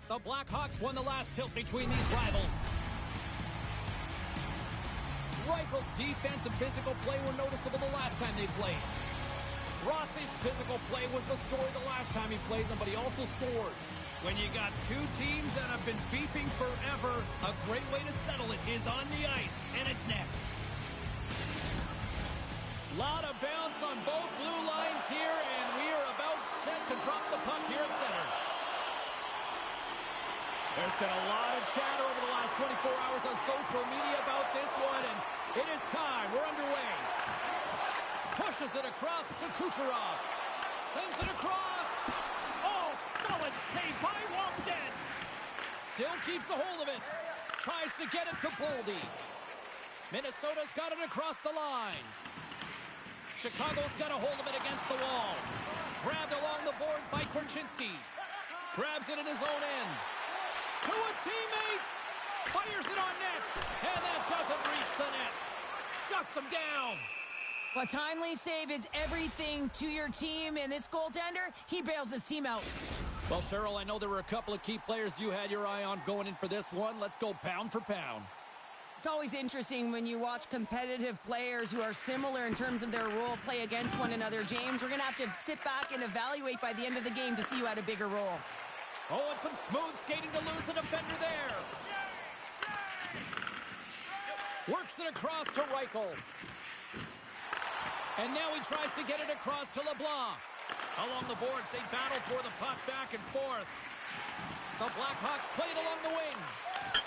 The Blackhawks won the last tilt between these rivals. Reichel's defense and physical play were noticeable the last time they played. Rossi's physical play was the story the last time he played them, but he also scored. When you got two teams that have been beefing forever, a great way to settle it is on the ice, and it's next. Lot of bounce on both blue lines here, and we are about set to drop the puck here at center. There's been a lot of chatter over the last 24 hours on social media about this one, and it is time. We're underway. Pushes it across to Kucherov. Sends it across. Oh, solid save by Wallstedt. Still keeps a hold of it. Tries to get it to Boldy. Minnesota's got it across the line. Chicago's got a hold of it against the wall. Grabbed along the boards by Korchinski. Grabs it in his own end. To his teammate. Fires it on net. And that doesn't reach the net. Shuts him down. A timely save is everything to your team, and this goaltender, he bails his team out. Well, Cheryl, I know there were a couple of key players you had your eye on going in for this one. Let's go pound for pound. It's always interesting when you watch competitive players who are similar in terms of their role play against one another. James, we're going to have to sit back and evaluate by the end of the game to see who had a bigger role. Oh, and some smooth skating to lose a defender there. Works it across to Reichel. And now he tries to get it across to LeBlanc. Along the boards, they battle for the puck back and forth. The Blackhawks play it along the wing.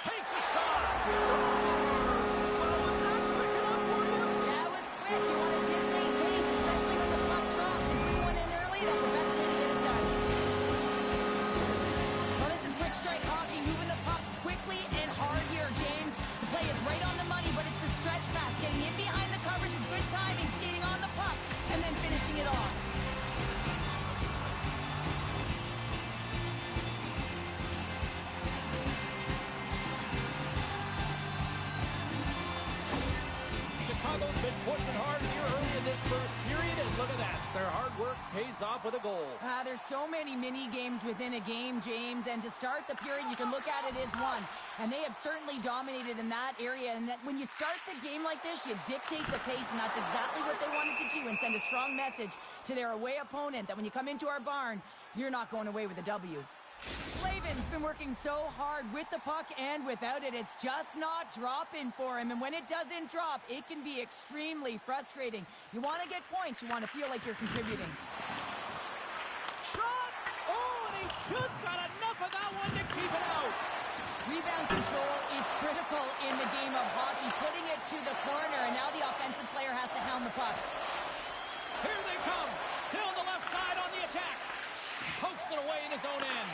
Takes a shot. Was that quick enough for you? Yeah, it was quick. You want to dictate pace, especially when the puck drops. And bring one in early, that's the best way to get it done. Well, this is quick strike hockey, moving the puck quickly and hard here, James. The play is right on the money, but it's the stretch pass, getting in behind the coverage with good timing, skating on the puck, and then finishing it off. Chicago's been pushing hard here early in this first period, and look at that. Their hard work pays off with a goal. There's so many mini-games within a game, James, and to start the period, you can look at it as one. And they have certainly dominated in that area, and that when you start the game like this, you dictate the pace, and that's exactly what they wanted to do, and send a strong message to their away opponent that when you come into our barn, you're not going away with a W. Slavin's been working so hard with the puck and without it. It's just not dropping for him. And when it doesn't drop, it can be extremely frustrating. You want to get points. You want to feel like you're contributing. Shot! Oh, and he just got enough of that one to keep it out. Rebound control is critical in the game of hockey. Putting it to the corner, and now the offensive player has to hound the puck. Here they come. Down the left side on the attack. Pokes it away in his own end.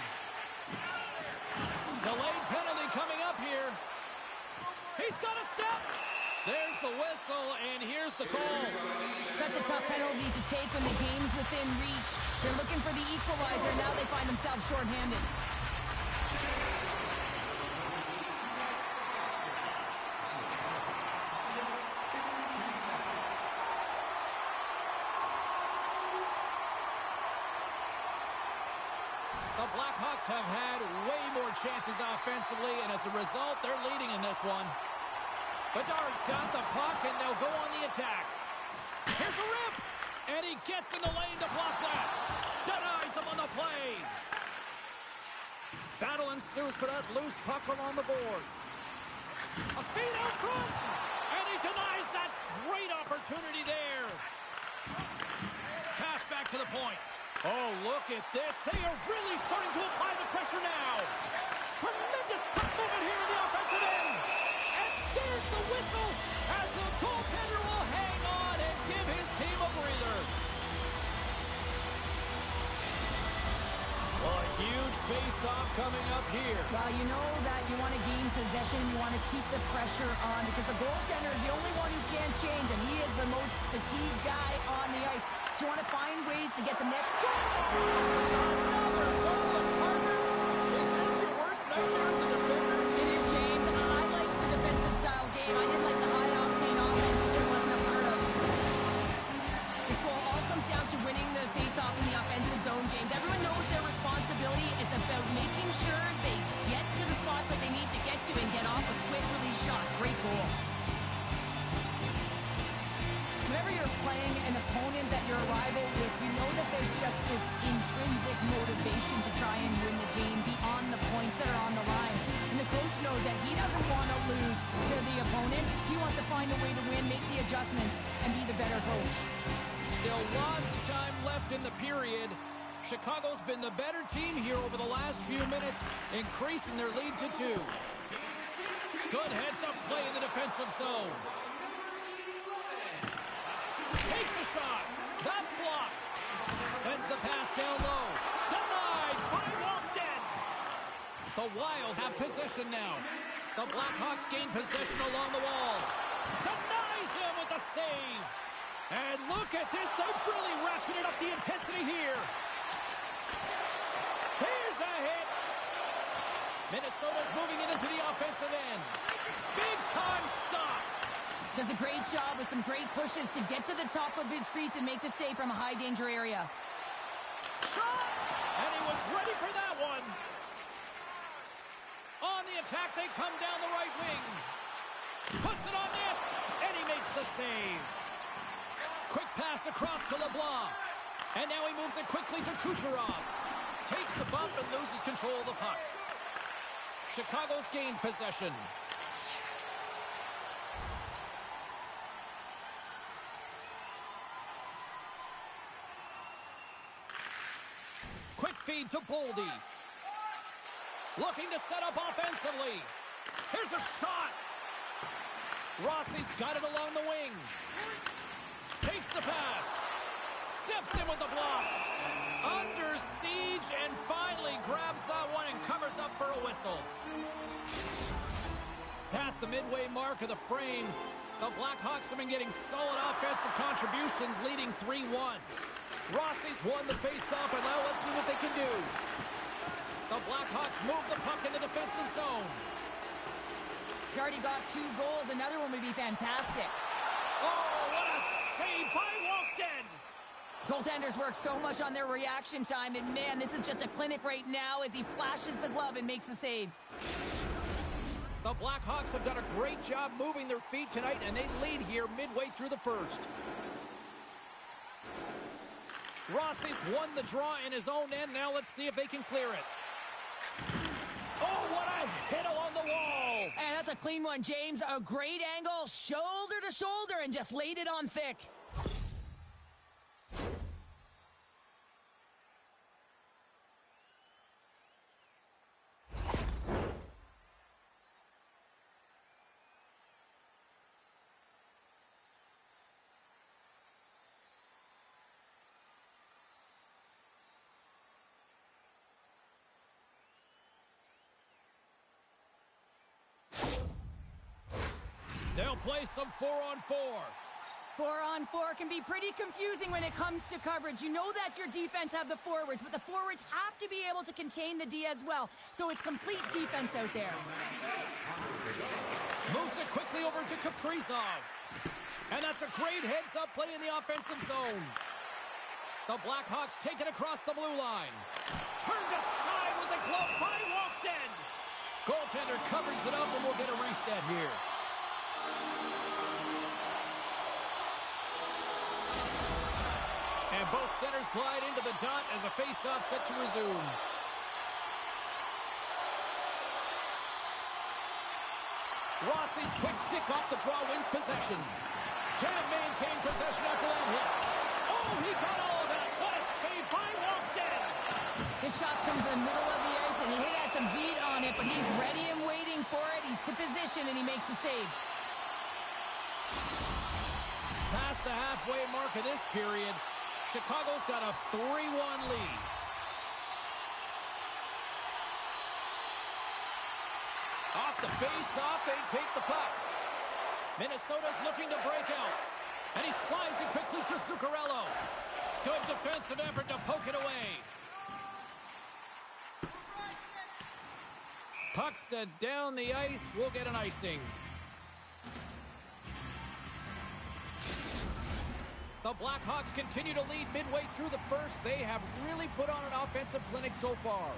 Delayed penalty coming up here. He's got a step. There's the whistle, and here's the call. Such a tough penalty to take when the game's within reach. They're looking for the equalizer. Now they find themselves shorthanded. The Blackhawks have had way more chances offensively, and as a result, they're leading in this one. Bedard's got the puck, and they'll go on the attack. Here's a rip, and he gets in the lane to block that. Denies him on the play. Battle ensues for that loose puck along the boards. A feed out front, and he denies that great opportunity there. Pass back to the point. Oh, look at this. They are really starting to apply the pressure now. Tremendous puck movement here in the offensive end. And there's the whistle as the goaltender will hang on and give his team a breather. Well, a huge face-off coming up here. Well, you know that you want to gain possession. You want to keep the pressure on because the goaltender is the only one who can't change, and he is the most fatigued guy on the ice. So you want to find ways to get some net score. Another goal of Harper. Is this your worst nightmare as a defender? It is, James. I like the defensive style game. I didn't like the high-octane offense, which I wasn't a part of. This goal all comes down to winning the face-off in the offensive zone, James. Everyone knows their responsibility. It's about making sure they Still lots of time left in the period. Chicago's been the better team here over the last few minutes, increasing their lead to 2. Good heads-up play in the defensive zone. Takes a shot. That's blocked. Sends the pass down low. Denied by Wallstedt. The Wild have possession now. The Blackhawks gain possession along the wall. Denies him with a save. And look at this. They've really ratcheted up the intensity here. Here's a hit. Minnesota's moving it into the offensive end. Big time stop. Does a great job with some great pushes to get to the top of his crease and make the save from a high danger area. Shot! And he was ready for that one. On the attack, they come down the right wing. Puts it on net, and he makes the save. Quick pass across to LeBlanc. And now he moves it quickly to Kucherov. Takes the bump and loses control of the puck. Chicago's gained possession. Quick feed to Boldy. Looking to set up offensively. Here's a shot. Rossi's got it along the wing. Takes the pass. Steps in with the block. Under siege and finally grabs that one and covers up for a whistle. Past the midway mark of the frame, the Blackhawks have been getting solid offensive contributions, leading 3-1. Rossi's won the face-off, and now let's see what they can do. The Blackhawks move the puck in the defensive zone. He already got 2 goals. Another one would be fantastic. Oh, what a save by Wallstedt! Goaltenders work so much on their reaction time, and man, this is just a clinic right now as he flashes the glove and makes the save. The Blackhawks have done a great job moving their feet tonight, and they lead here midway through the first. Rossi's won the draw in his own end. Now let's see if they can clear it. Oh, what a hit along the wall! And that's a clean one, James. A great angle, shoulder to shoulder, and just laid it on thick. They'll play some 4-on-4. 4-on-4 can be pretty confusing when it comes to coverage. You know that your defense have the forwards, but the forwards have to be able to contain the D as well. So it's complete defense out there. Moves it quickly over to Kaprizov. And that's a great heads-up play in the offensive zone. The Blackhawks take it across the blue line. Turned aside with the glove by Wallstedt. Goaltender covers it up, and we'll get a reset here. And both centers glide into the dot as a face-off set to resume. Rossi's quick stick off the draw wins possession. Can't maintain possession after that hit. Oh, he got all of that. What a save by Wallstedt. His shots come to the middle of the ice, and he has some beat on it, but he's ready and waiting for it. He's to position, and he makes the save. Past the halfway mark of this period, Chicago's got a 3-1 lead. Off the face-off, they take the puck. Minnesota's looking to break out. And he slides it quickly to Zuccarello. Good defensive effort to poke it away. Puck set down the ice. We'll get an icing. The Blackhawks continue to lead midway through the first. They have really put on an offensive clinic so far.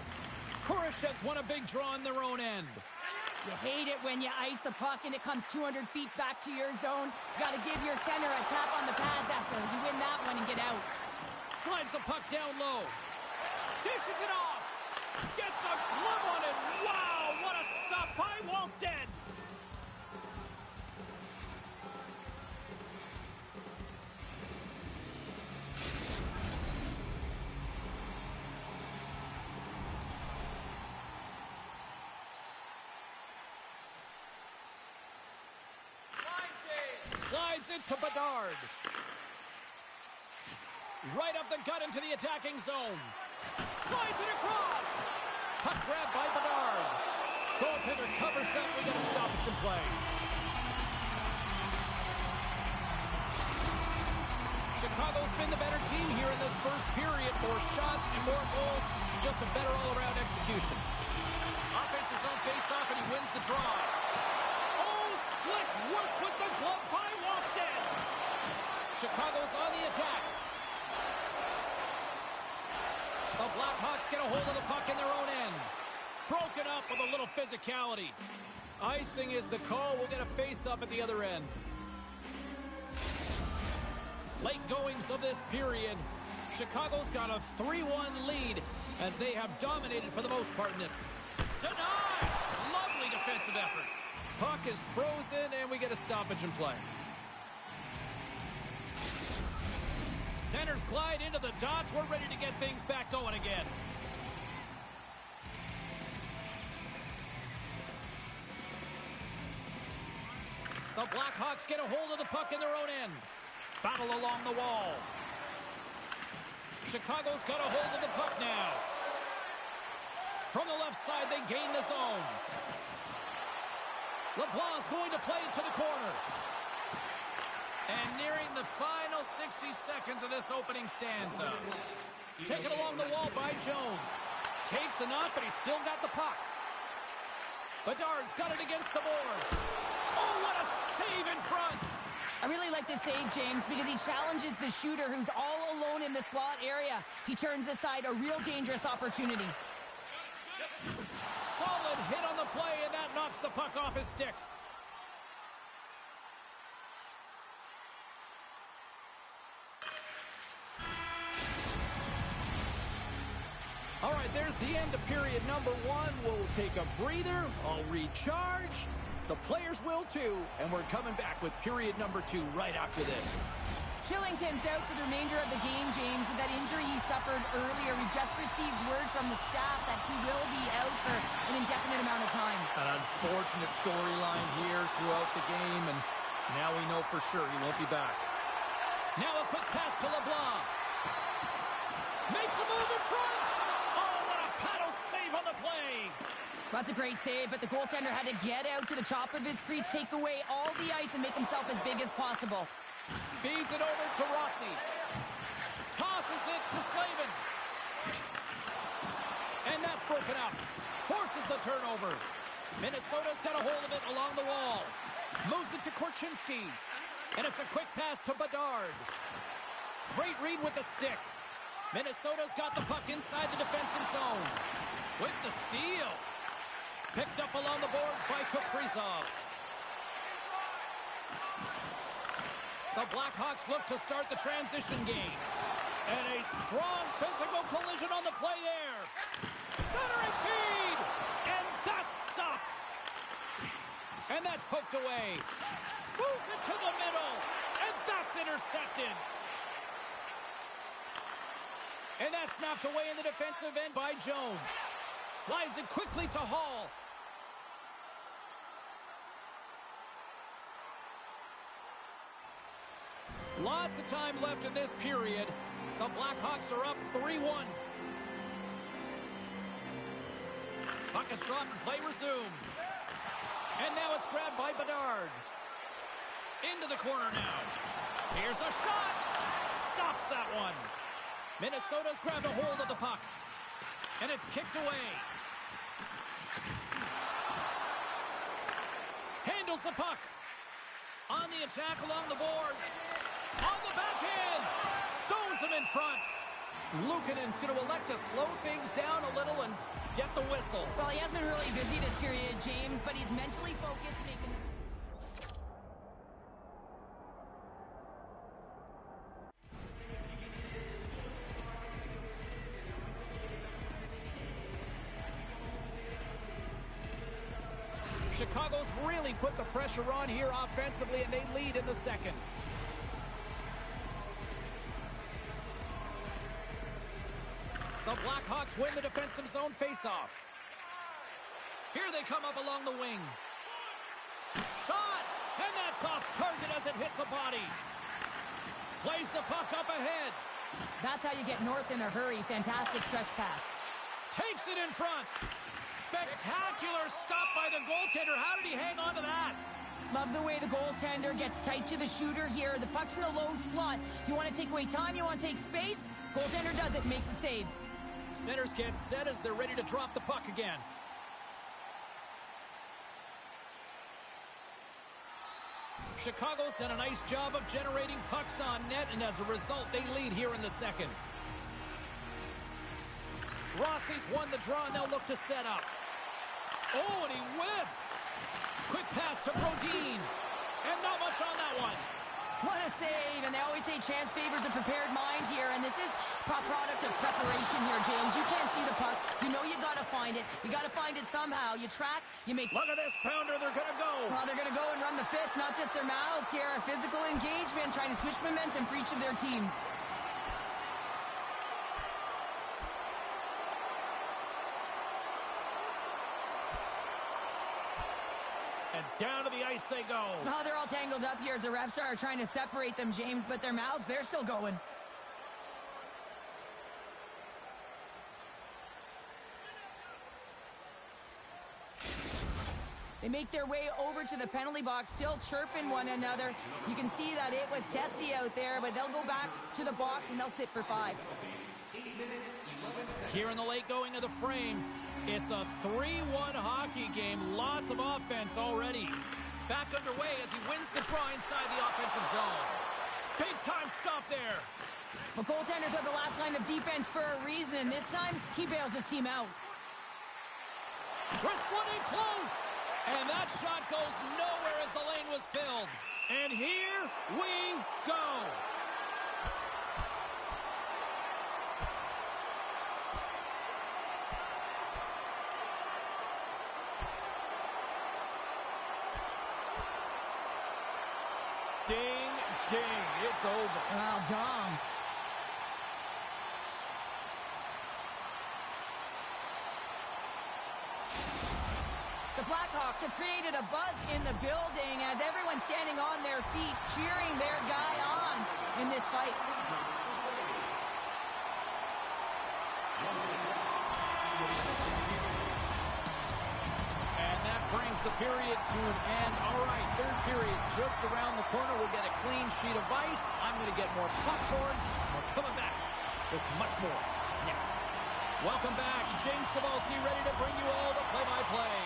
Kurashev's won a big draw in their own end. You hate it when you ice the puck and it comes 200 feet back to your zone. You got to give your center a tap on the pads after you win that one and get out. Slides the puck down low. Dishes it off. Gets a glove on it. Wow, what a stop by Wallstedt. Slides it to Bedard. Right up the gut into the attacking zone. Slides it across. Puck grab by Bedard. Goaltender covers up. We got a stoppage in play. Chicago's been the better team here in this first period. More shots and more goals. Just a better all-around execution. Offense is on face-off, and he wins the draw. Oh, slick work with the glove by Wallstedt. Chicago's on the attack. The Blackhawks get a hold of the puck in their own end. Broken up with a little physicality. Icing is the call. We'll get a face-up at the other end. Late goings of this period. Chicago's got a 3-1 lead as they have dominated for the most part in this. Denied! Lovely defensive effort. Puck is frozen, and we get a stoppage in play. Centers glide into the dots. We're ready to get things back going again. The Blackhawks get a hold of the puck in their own end. Battle along the wall. Chicago's got a hold of the puck now. From the left side, they gain the zone. LeBlanc's going to play it to the corner. And nearing the final 60 seconds of this opening stanza. Taken along the wall by Jones. Takes a knock, but he's still got the puck. Bedard's got it against the boards. Oh, what a save in front. I really like this save, James, because he challenges the shooter who's all alone in the slot area. He turns aside a real dangerous opportunity. Solid hit on the play, and that knocks the puck off his stick. All right, there's the end of period number 1. We'll take a breather. I'll recharge. The players will too, and we're coming back with period number 2 right after this. Shillington's out for the remainder of the game, James, with that injury he suffered earlier. We just received word from the staff that he will be out for an indefinite amount of time. An unfortunate storyline here throughout the game, and now we know for sure he won't be back. Now a quick pass to LeBlanc. Makes a move in front. Oh, what a paddle save on the play. That's a great save, but the goaltender had to get out to the top of his crease, take away all the ice, and make himself as big as possible. Feeds it over to Rossi. Tosses it to Slavin. And that's broken up. Forces the turnover. Minnesota's got a hold of it along the wall. Moves it to Korchinski. And it's a quick pass to Bedard. Great read with the stick. Minnesota's got the puck inside the defensive zone. With the steal. Picked up along the boards by Kaprizov. The Blackhawks look to start the transition game. And a strong physical collision on the play there. Centering feed! And that's stopped. And that's poked away. Moves it to the middle. And that's intercepted. And that's knocked away in the defensive end by Jones. Slides it quickly to Hall. Lots of time left in this period. The Blackhawks are up 3-1. Puck is dropped and play resumes. And now it's grabbed by Bedard. Into the corner now. Here's a shot. Stops that one. Minnesota's grabbed a hold of the puck. And it's kicked away. Handles the puck. On the attack along the boards. On the backhand. Stones him in front. Luukkonen's going to elect to slow things down a little and get the whistle. Well, he has been really busy this period, James, but he's mentally focused, making... Chicago's really put the pressure on here offensively, and they lead in the second. The Blackhawks win the defensive zone faceoff. Here they come up along the wing. Shot! And that's soft target as it hits a body. Plays the puck up ahead. That's how you get north in a hurry. Fantastic stretch pass. Takes it in front. Spectacular stop by the goaltender. How did he hang on to that? Love the way the goaltender gets tight to the shooter here. The puck's in the low slot. You want to take away time, you want to take space. Goaltender does it, makes a save. Centers get set as they're ready to drop the puck again. Chicago's done a nice job of generating pucks on net, and as a result, they lead here in the second. Rossi's won the draw, and they'll look to set up. Oh, and he whiffs. Quick pass to Brodin. And not much on that one. What a save, and they always say chance favors a prepared mind here, and this is a product of preparation here, James. You can't see the puck. You know you got to find it. You got to find it somehow. You track, you make... Look at this pounder, they're going to go. Well, they're going to go and run the fist, not just their mouths here. Physical engagement, trying to switch momentum for each of their teams. And down to the ice they go. Oh, they're all tangled up here as the refs are trying to separate them, James, but their mouths, they're still going. They make their way over to the penalty box, still chirping one another. You can see that it was testy out there, but they'll go back to the box and they'll sit for 5. Here in the late going of the frame, it's a 3-1 hockey game. Lots of offense already. Back underway as he wins the draw inside the offensive zone. Big time stop there. Well, goaltenders are the last line of defense for a reason. This time, he bails his team out. We're slipping close. And that shot goes nowhere as the lane was filled. And here we go. Ding, ding, it's over. Well, Dom. The Blackhawks have created a buzz in the building as everyone's standing on their feet, cheering their guy on in this fight. And that brings the period to an end. All right, third period just around the corner. We'll get a clean sheet of ice. I'm going to get more popcorn. We're coming back with much more next. Welcome back. James Cybulski ready to bring you all the play-by-play.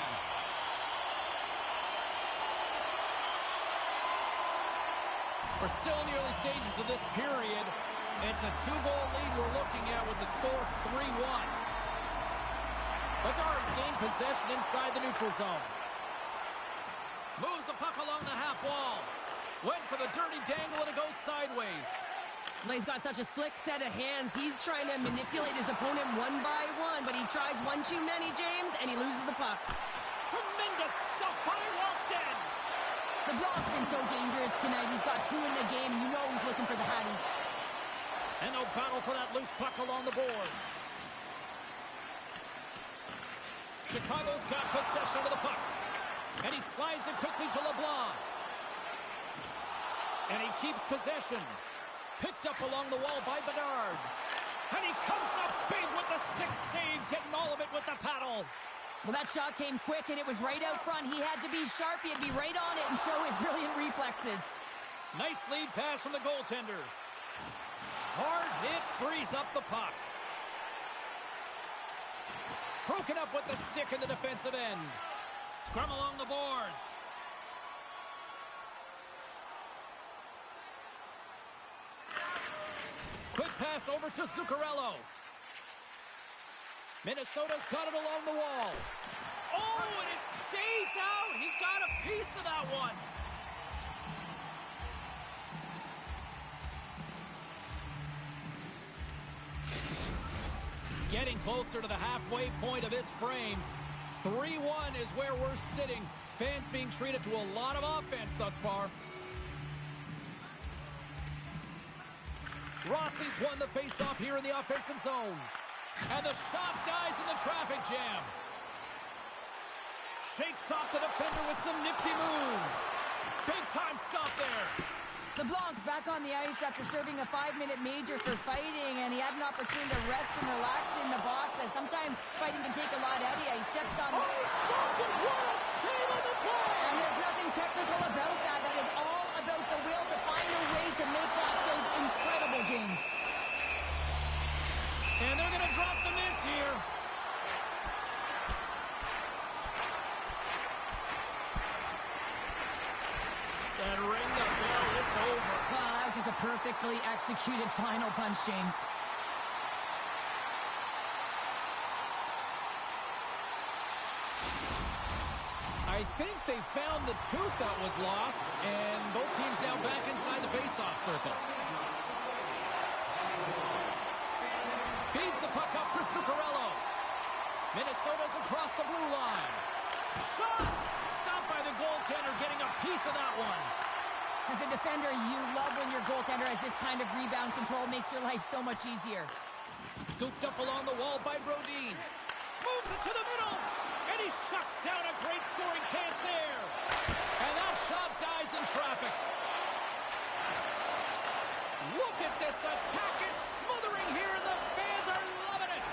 We're still in the early stages of this period. It's a 2-goal lead we're looking at with the score 3-1. Bedard's gained possession inside the neutral zone. Moves the puck along the half wall. Went for the dirty dangle and it goes sideways. Well, he's got such a slick set of hands. He's trying to manipulate his opponent one by one, but he tries one too many, James, and he loses the puck. Tremendous stuff by Wallstead. The Blog's been so dangerous tonight. He's got 2 in the game. You know he's looking for the Hattie. And no battle for that loose puck along the boards. Chicago's got possession of the puck. And he slides it quickly to LeBlanc. And he keeps possession. Picked up along the wall by Bedard. And he comes up big with the stick save, getting all of it with the paddle. Well, that shot came quick, and it was right out front. He had to be sharp. He had to be right on it and show his brilliant reflexes. Nice lead pass from the goaltender. Hard hit frees up the puck. Broken up with the stick in the defensive end. Scrum along the boards. Quick pass over to Zuccarello. Minnesota's got it along the wall. Oh, and it stays out. He got a piece of that one. Getting closer to the halfway point of this frame. 3-1 is where we're sitting. Fans being treated to a lot of offense thus far. Rossi's won the faceoff here in the offensive zone. And the shot dies in the traffic jam. Shakes off the defender with some nifty moves. Big time stop there. LeBlanc's back on the ice after serving a 5-minute major for fighting, and he had an opportunity to rest and relax in the box, as sometimes fighting can take a lot out of you. He steps on... Oh, he stopped it! What a save on the play! And there's nothing technical about that. That is all about the will to find a way to make that save incredible, James. And they're going to drop the mitts here. And ring the bell, it's over. Well, that was just a perfectly executed final punch, James. I think they found the tooth that was lost, and both teams now back inside the face-off circle. Feeds the puck up for Zuccarello. Minnesota's across the blue line. Shot! Stopped by the goaltender, getting a piece of that one. As a defender, you love when your goaltender has this kind of rebound control. Makes your life so much easier. Scooped up along the wall by Brodin. Moves it to the middle. And he shuts down a great scoring chance there. And that shot dies in traffic. Look at this attack. It's smothering here, and the fans are loving it.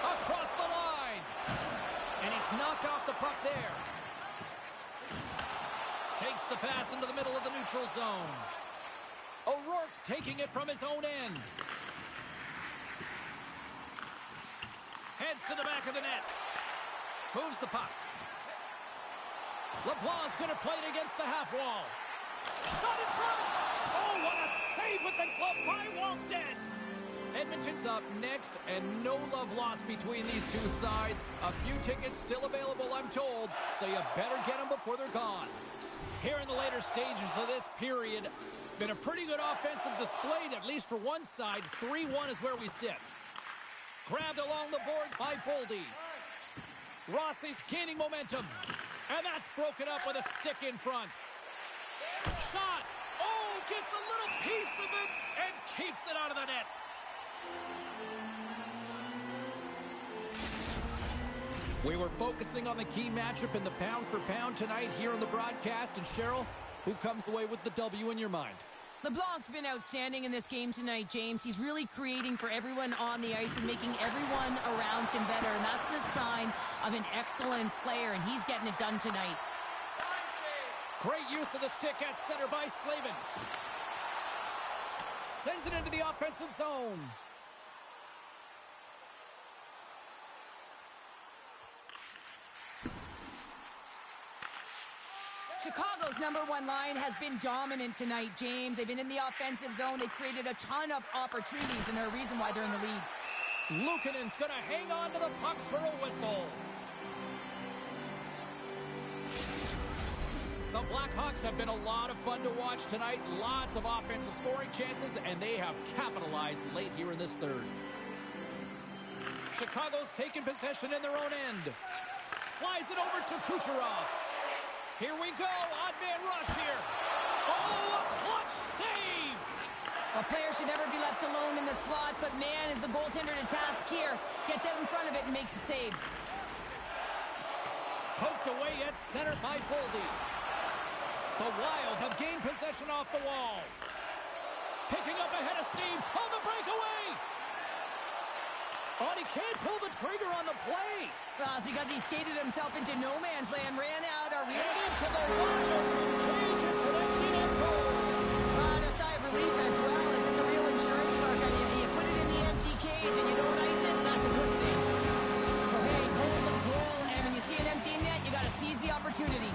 Across the line. And he's knocked off the puck there. Takes the pass into the middle of the neutral zone. O'Rourke's taking it from his own end. Heads to the back of the net. Moves the puck. LeBlanc's going to play it against the half wall. Shot in front! Oh, what a save with the glove by Wallstedt! Edmonton's up next, and no love lost between these two sides. A few tickets still available, I'm told, so you better get them before they're gone. Here in the later stages of this period, been a pretty good offensive display, at least for one side. 3-1 is where we sit. Grabbed along the boards by Boldy. Rossi's gaining momentum. And that's broken up with a stick in front. Shot. Oh, gets a little piece of it and keeps it out of the net. We were focusing on the key matchup in the pound for pound tonight here on the broadcast. And Cheryl, who comes away with the W in your mind? LeBlanc's been outstanding in this game tonight, James. He's really creating for everyone on the ice and making everyone around him better. And that's the sign of an excellent player, and he's getting it done tonight. Great use of the stick at center by Slavin. Sends it into the offensive zone. Chicago's #1 line has been dominant tonight, James. They've been in the offensive zone. They created a ton of opportunities, and they're a reason why they're in the lead. Luukkonen's going to hang on to the puck for a whistle. The Blackhawks have been a lot of fun to watch tonight. Lots of offensive scoring chances, and they have capitalized late here in this third. Chicago's taken possession in their own end. Slides it over to Kucherov. Here we go, odd man rush here. Oh, a clutch save! A player should never be left alone in the slot, but man, is the goaltender to task here. Gets out in front of it and makes the save. Poked away at center by Boldy. The Wild have gained possession off the wall. Picking up ahead of steam on the breakaway. Oh, he can't pull the trigger on the play. Well, it's because he skated himself into no man's land, ran out, or And into the wire. Cage, it's an empty net goal. a sigh of relief as well, as it's a real insurance mark. I mean, you put it in the empty cage and you don't ice it, that's a good thing. Well, hey, goal's a goal, and when you see an empty net, you got to seize the opportunity.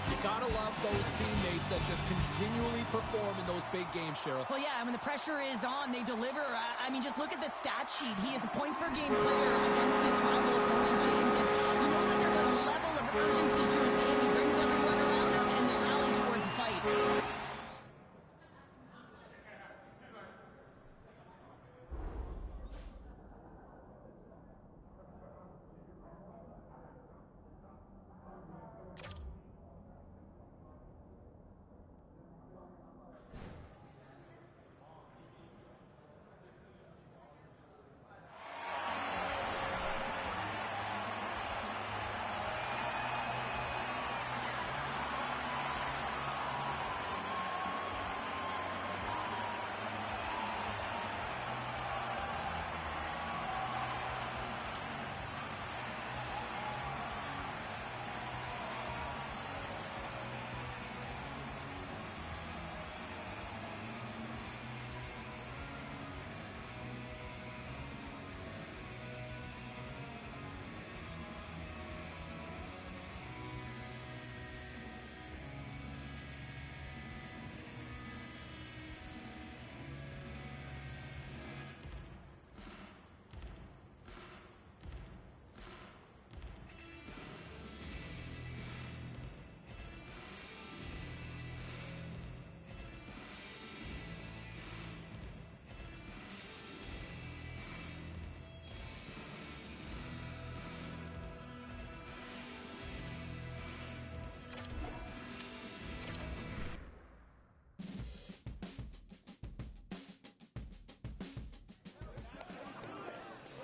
You gotta love those teammates that just continually perform in those big games, Cheryl. Well, yeah, when the pressure is on, they deliver. I mean, just look at the stat sheet. He is a point-per-game player against this rival opponent, James. And you know that there's a level of urgency to his game. He brings everyone around him, and they rally towards the fight.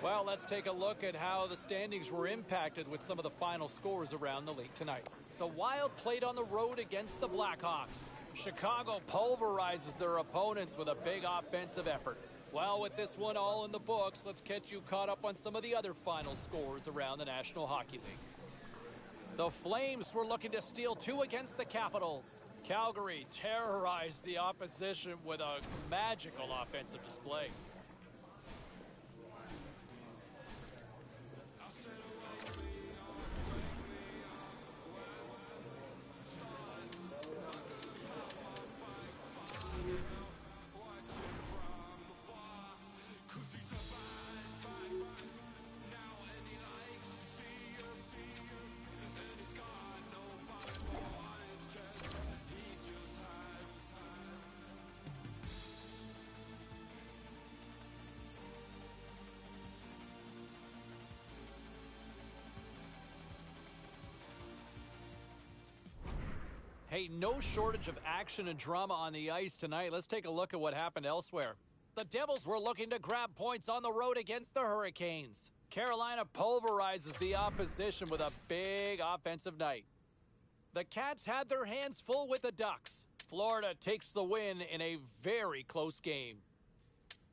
Well, let's take a look at how the standings were impacted with some of the final scores around the league tonight. The Wild played on the road against the Blackhawks. Chicago pulverizes their opponents with a big offensive effort. Well, with this one all in the books, let's get you caught up on some of the other final scores around the National Hockey League. The Flames were looking to steal 2 against the Capitals. Calgary terrorized the opposition with a magical offensive display. Hey, no shortage of action and drama on the ice tonight. Let's take a look at what happened elsewhere. The Devils were looking to grab points on the road against the Hurricanes. Carolina pulverizes the opposition with a big offensive night. The Cats had their hands full with the Ducks. Florida takes the win in a very close game.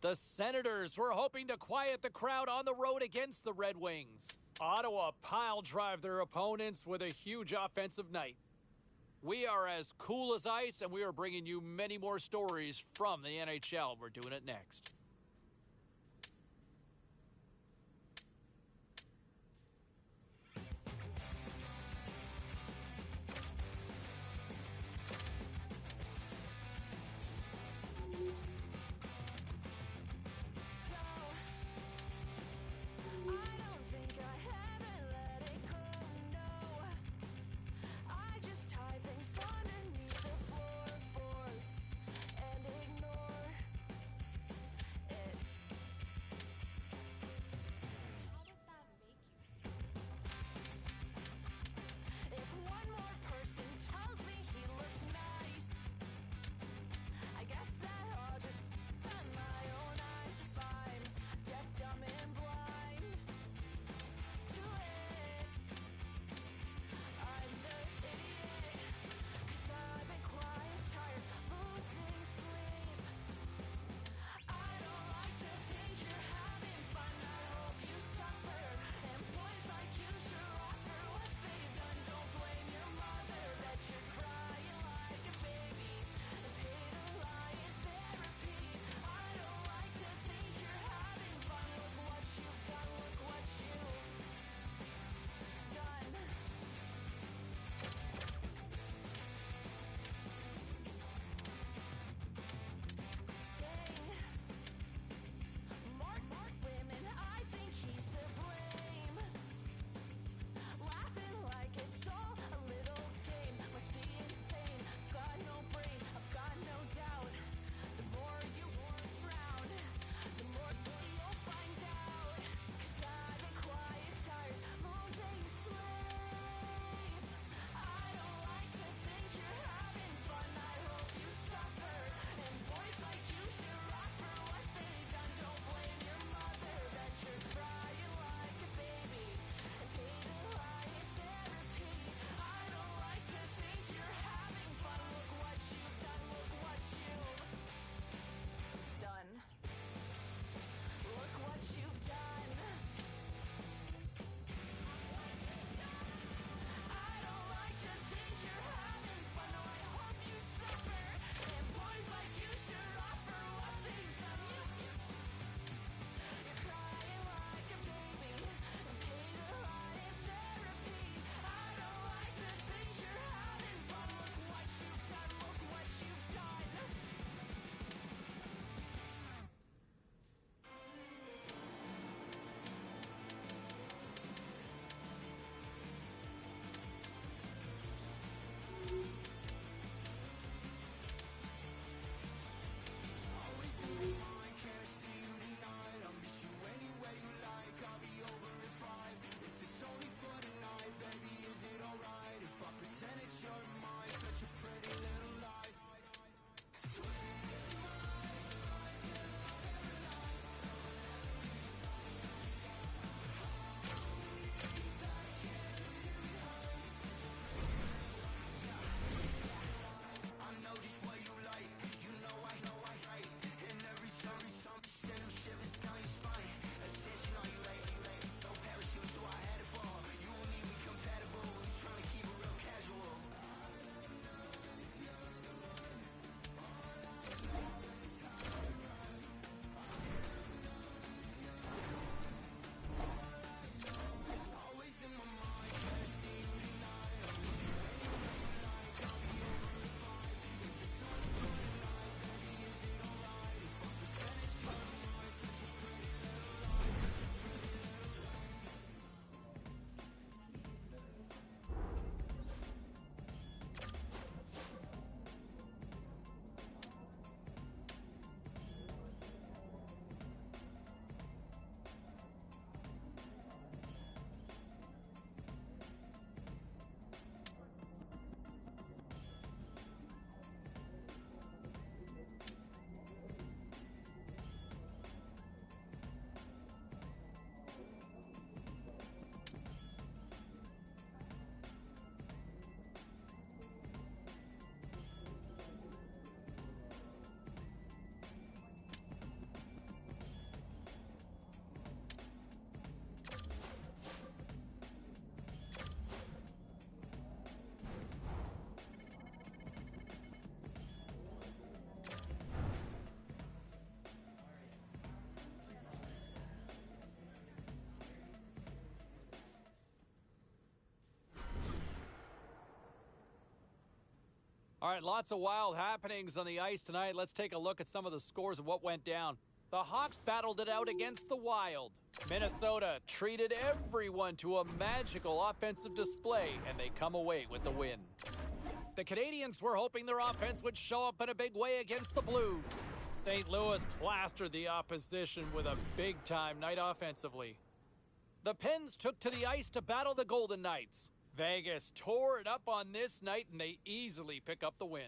The Senators were hoping to quiet the crowd on the road against the Red Wings. Ottawa pile drive their opponents with a huge offensive night. We are as cool as ice, and we are bringing you many more stories from the NHL. We're doing it next. All right, lots of wild happenings on the ice tonight. Let's take a look at some of the scores of what went down. The Hawks battled it out against the Wild. Minnesota treated everyone to a magical offensive display, and they come away with the win. The Canadiens were hoping their offense would show up in a big way against the Blues. St. Louis plastered the opposition with a big-time night offensively. The Pens took to the ice to battle the Golden Knights. Vegas tore it up on this night, and they easily pick up the win.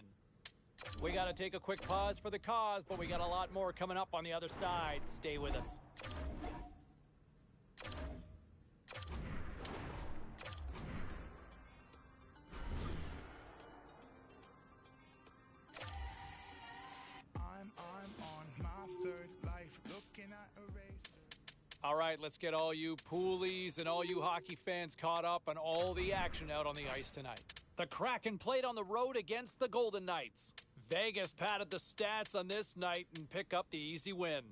We got to take a quick pause for the cause, but we got a lot more coming up on the other side. Stay with us. I'm on my third life, looking at a racer. All right, let's get all you poolies and all you hockey fans caught up on all the action out on the ice tonight. The Kraken played on the road against the Golden Knights. Vegas padded the stats on this night and pick up the easy win.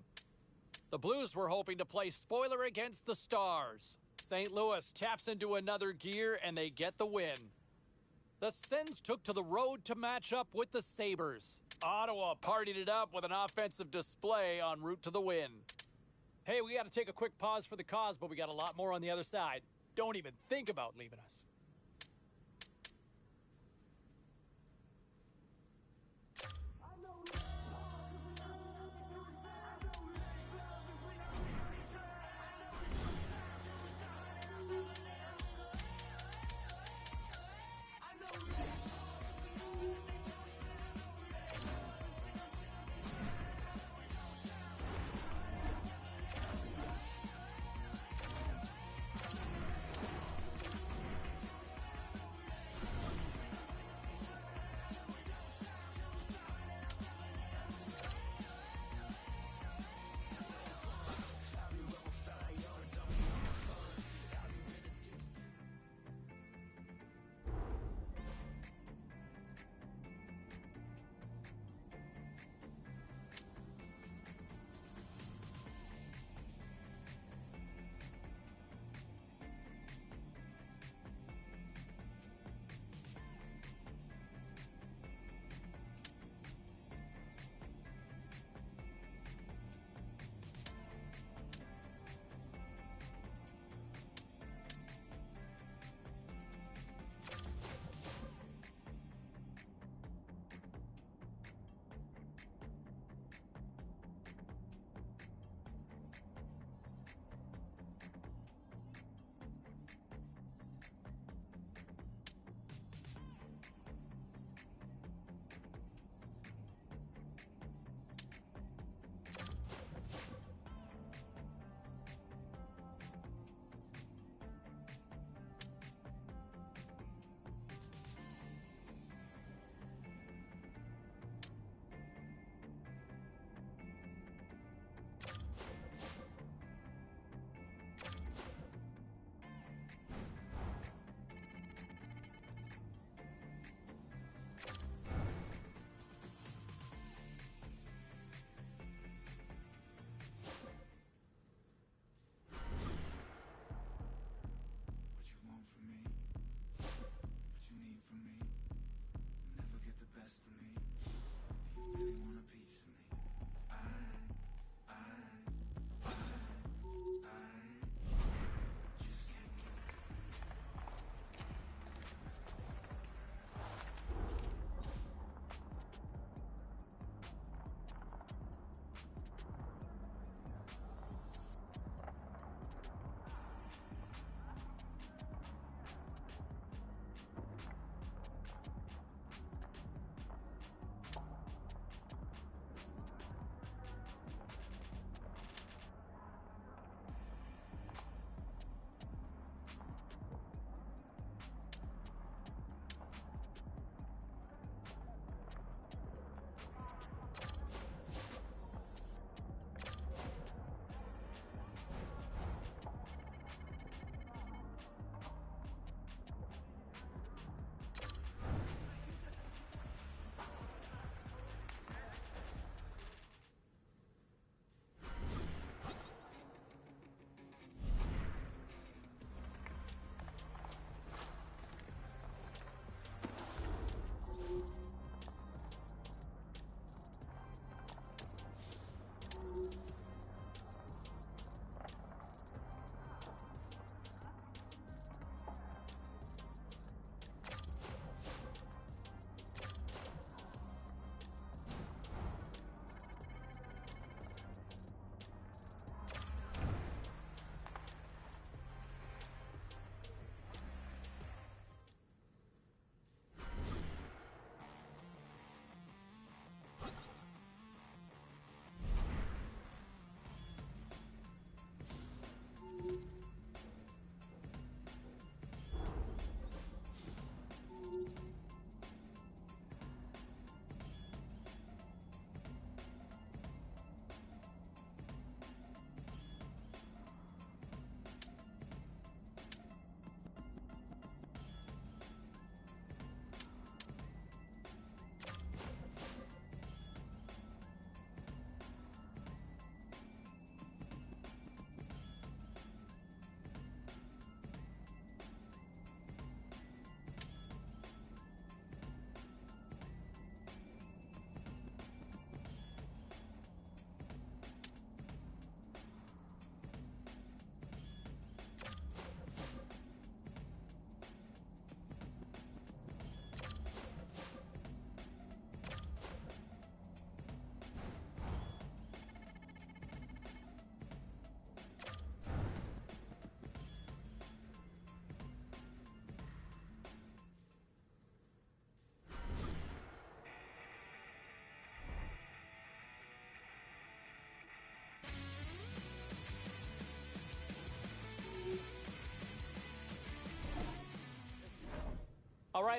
The Blues were hoping to play spoiler against the Stars. St. Louis taps into another gear and they get the win. The Sens took to the road to match up with the Sabres. Ottawa partied it up with an offensive display en route to the win. Hey, we got to take a quick pause for the cause, but we got a lot more on the other side. Don't even think about leaving us.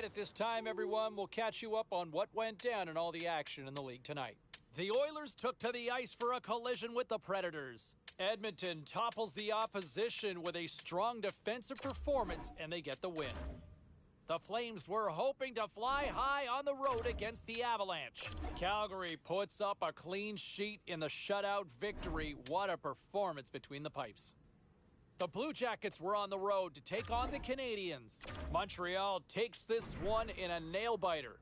right, at this time, everyone, we'll catch you up on what went down in all the action in the league tonight. The Oilers took to the ice for a collision with the Predators. Edmonton topples the opposition with a strong defensive performance, and they get the win. The Flames were hoping to fly high on the road against the Avalanche. Calgary puts up a clean sheet in the shutout victory. What a performance between the pipes. The Blue Jackets were on the road to take on the Canadiens. Montreal takes this one in a nail-biter.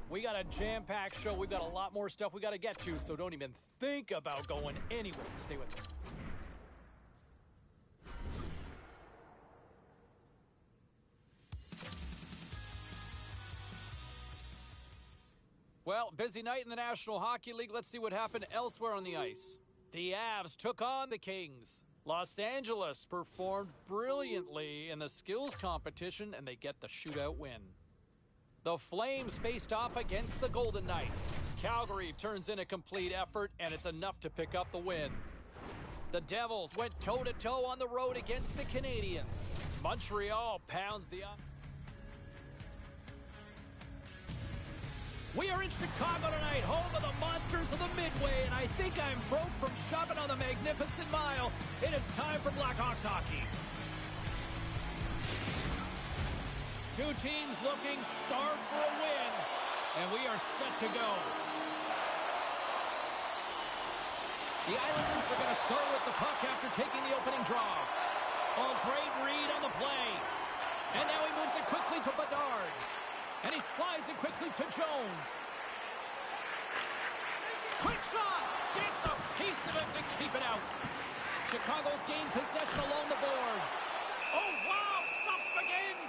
We got a jam-packed show. We've got a lot more stuff we got to get to, so don't even think about going anywhere. Stay with us. Well, busy night in the National Hockey League. Let's see what happened elsewhere on the ice. The Avs took on the Kings. Los Angeles performed brilliantly in the skills competition, and they get the shootout win. The Flames faced off against the Golden Knights. Calgary turns in a complete effort, and it's enough to pick up the win. The Devils went toe-to-toe on the road against the Canadiens. Montreal pounds the... We are in Chicago tonight, home of the Monsters of the Midway, and I think I'm broke from shoving on the Magnificent Mile. It is time for Blackhawks hockey. Two teams looking starved for a win, and we are set to go. The Islanders are going to start with the puck after taking the opening draw. Oh, great read on the play. And now he moves it quickly to Bedard. And he slides it quickly to Jones. Quick shot! Gets a piece of it to keep it out. Chicago's gained possession along the boards. Oh, wow! Stuffs McGinn!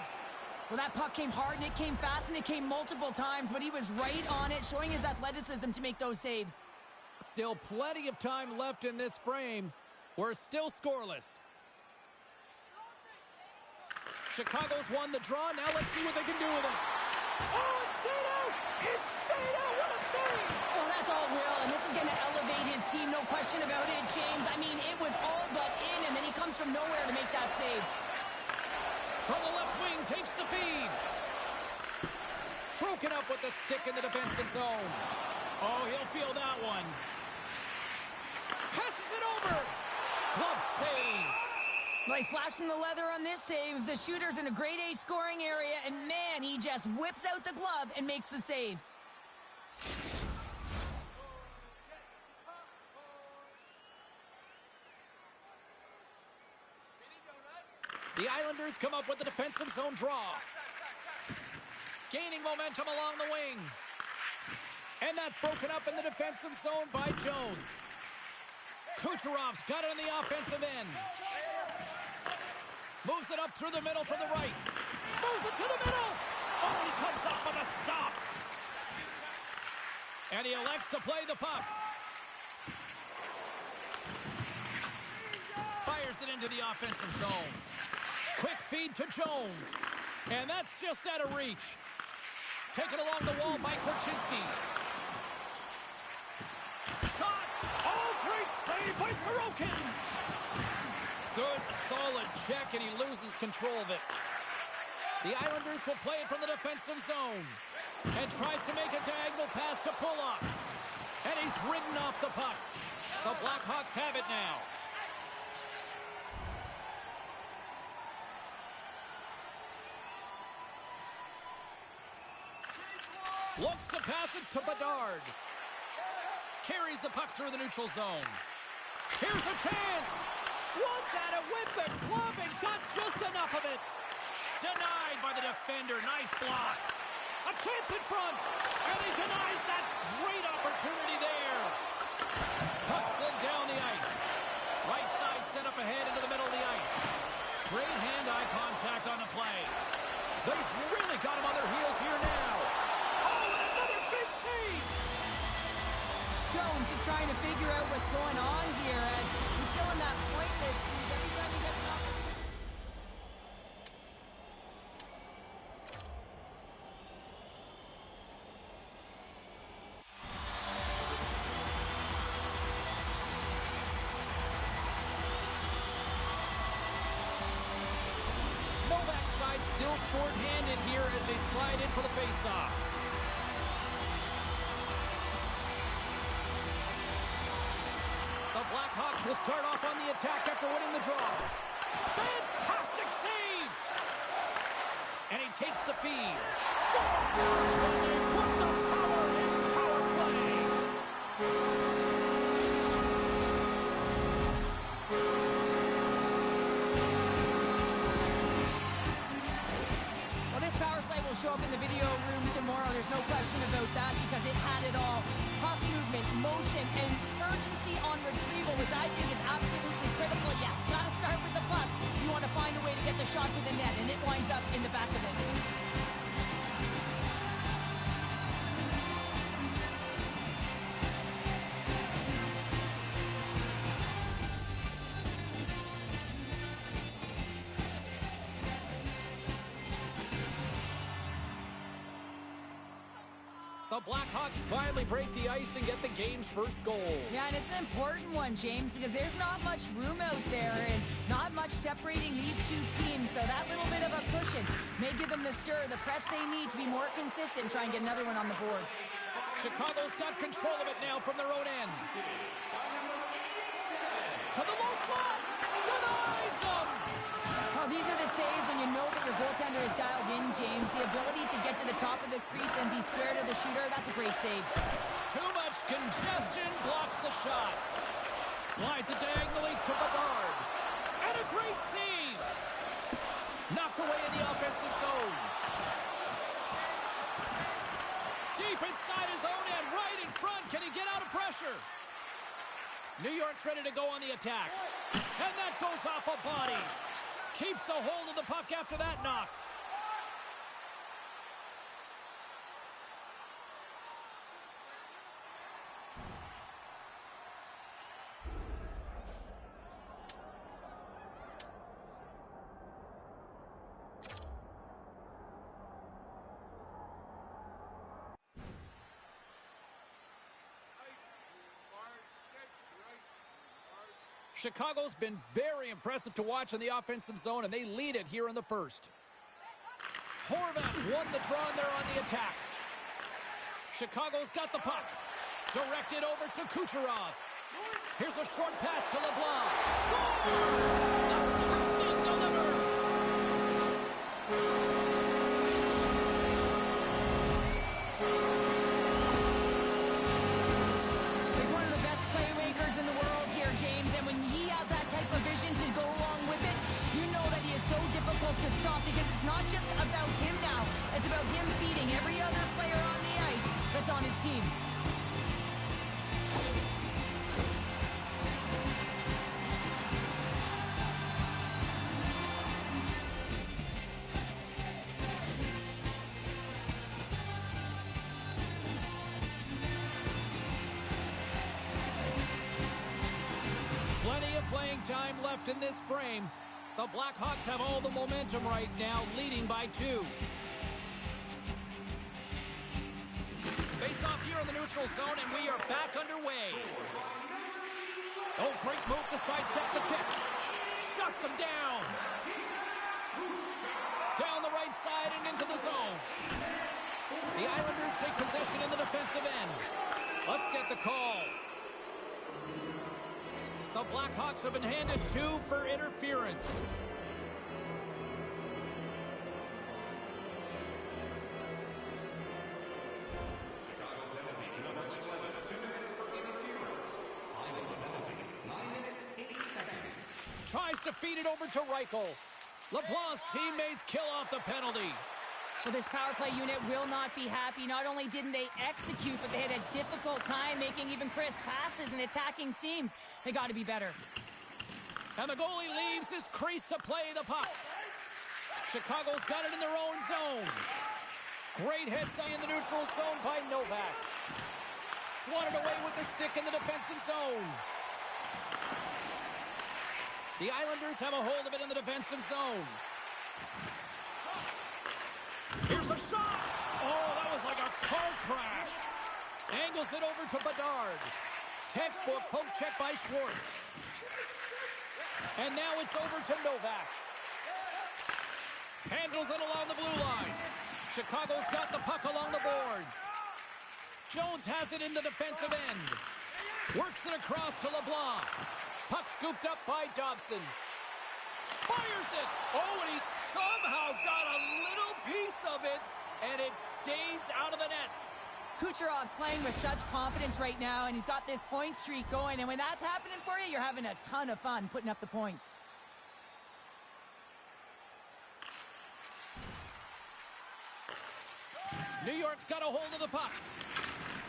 Well, that puck came hard, and it came fast, and it came multiple times, but he was right on it, showing his athleticism to make those saves. Still plenty of time left in this frame. We're still scoreless. Chicago's won the draw. Now let's see what they can do with it. Oh, it stayed out! It stayed out! What a save! Well, that's all Will, and this is going to elevate his team, no question about it, James. I mean, it was all but in, and then he comes from nowhere to make that save. From the left wing, takes the feed. Broken up with the stick in the defensive zone. Oh, he'll feel that one. Passes it over. Glove save. Well, he slashed from the leather on this save. The shooter's in a grade A scoring area, and man, he just whips out the glove and makes the save. The Islanders come up with the defensive zone draw. Gaining momentum along the wing. And that's broken up in the defensive zone by Jones. Kucherov's got it on the offensive end. Moves it up through the middle from the right. Moves it to the middle. Oh, he comes up with a stop. And he elects to play the puck. Fires it into the offensive zone. Quick feed to Jones. And that's just out of reach. Taken along the wall by Korchinski. Shot. Oh, great save by Sorokin. Good, solid check, and he loses control of it. The Islanders will play it from the defensive zone. And tries to make a diagonal pass to Pulock. And he's ridden off the puck. The Blackhawks have it now. Looks to pass it to Bedard. Carries the puck through the neutral zone. Here's a chance. Swats at it with the glove and got just enough of it. Denied by the defender. Nice block. A chance in front. And he denies that great opportunity there. Puck slid down the ice. Right side set up ahead into the middle of the ice. Great hand-eye contact on the play. They've really got him on their heels here now. Oh, and another big save. Jones is trying to figure out what's going on here as he's still in that pointless seat every time he gets an opportunity. still short-handed here as they slide in for the face-off. The Blackhawks will start off on the attack after winning the draw. Fantastic save! And he takes the feed. Scores! And they put the power in power play. Well, this power play will show up in the video room tomorrow. There's no question about that because it had it all. Puck movement, motion, and urgency on retrieval, which I think is absolutely critical. Yes, got to start with the puck. You want to find a way to get the shot to the net, and it winds up in the back of it. The Blackhawks finally break the ice and get the game's first goal. Yeah, and it's an important one, James, because there's not much room out there and not much separating these two teams. So that little bit of a cushion may give them the stir, the press they need to be more consistent, try and get another one on the board. Chicago's got control of it now from their own end. To the low slot. Denies them. Well, these are the saves when you know that your goaltender is dialed in, James. The ability to get to the top of the crease and be square to the shooter, that's a great save. Too much congestion blocks the shot. Slides it diagonally to Bedard. And a great save. Knocked away in the offensive zone. Deep inside his own end, right in front. Can he get out of pressure? New York's ready to go on the attack. And that goes off a body. Keeps the hold of the puck after that knock. Chicago's been very impressive to watch in the offensive zone, and they lead it here in the first. Horvat won the draw, and they're on the attack. Chicago's got the puck. Directed over to Kucherov. Here's a short pass to LeBlanc. Scores! The captain delivers! He's one of the best playmakers in the world here, James, and when he has that type of vision to go along with it, you know that he is so difficult to stop because it's not just about him now. It's about him feeding every other player on the ice that's on his team. Plenty of playing time left in this frame. The Blackhawks have all the momentum right now, leading by 2. Face off here in the neutral zone, and we are back underway. Oh, great move to sidestep the check. Shuts him down. Down the right side and into the zone. The Islanders take possession in the defensive end. Let's get the call. The Blackhawks have been handed 2 for interference. Tries to feed it over to Reichel. LeBlanc's teammates kill off the penalty. So this power play unit will not be happy. Not only didn't they execute, but they had a difficult time making even crisp passes and attacking seams. They got to be better. And the goalie leaves his crease to play the puck. Chicago's got it in their own zone. Great head in the neutral zone by Novak. Swatted away with the stick in the defensive zone. The Islanders have a hold of it in the defensive zone. Here's a shot! Oh, that was like a car crash. Angles it over to Bedard. Textbook poke check by Schwartz. And now it's over to Novak. Handles it along the blue line. Chicago's got the puck along the boards. Jones has it in the defensive end. Works it across to LeBlanc. Puck scooped up by Dobson. Fires it. Oh, and he somehow got a little piece of it, and it stays out of the net. Kucherov's playing with such confidence right now, and he's got this point streak going. And when that's happening for you, you're having a ton of fun putting up the points. New York's got a hold of the puck.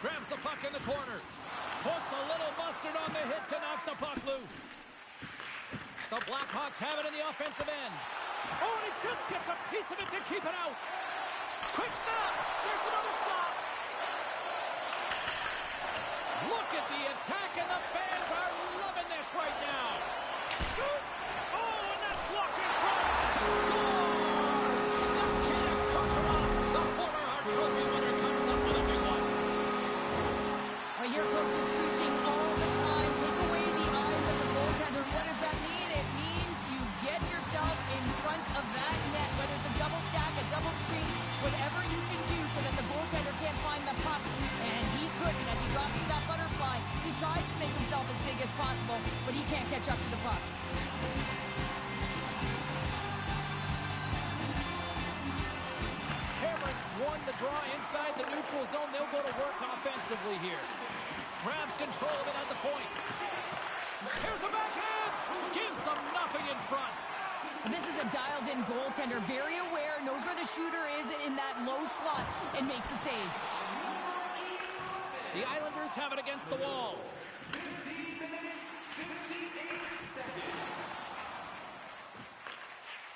Grabs the puck in the corner. Puts a little mustard on the hit to knock the puck loose. The Blackhawks have it in the offensive end. Oh, and he just gets a piece of it to keep it out. Quick stop. There's another stop. Look at the attack, and the fans are loving this right now. Shoots. Oh, and that's blocked in front. He scores. Nikita Kucherov, the former Hart Trophy winner, comes up with a big one. Well, your coach is preaching all the time. Take away the eyes of the goaltender. What does that mean? It means you get yourself in front of that net, whether it's a double stack, a double screen, whatever you can do so that the goaltender can't find the puck. And he couldn't as he drops to that butterfly. He tries to make himself as big as possible, but he can't catch up to the puck. Cameron's won the draw inside the neutral zone. They'll go to work offensively here. Grabs control of it at the point. Here's the backhand. Gives them nothing in front. This is a dialed-in goaltender, very aware, knows where the shooter is in that low slot, and makes the save. The Islanders have it against the wall.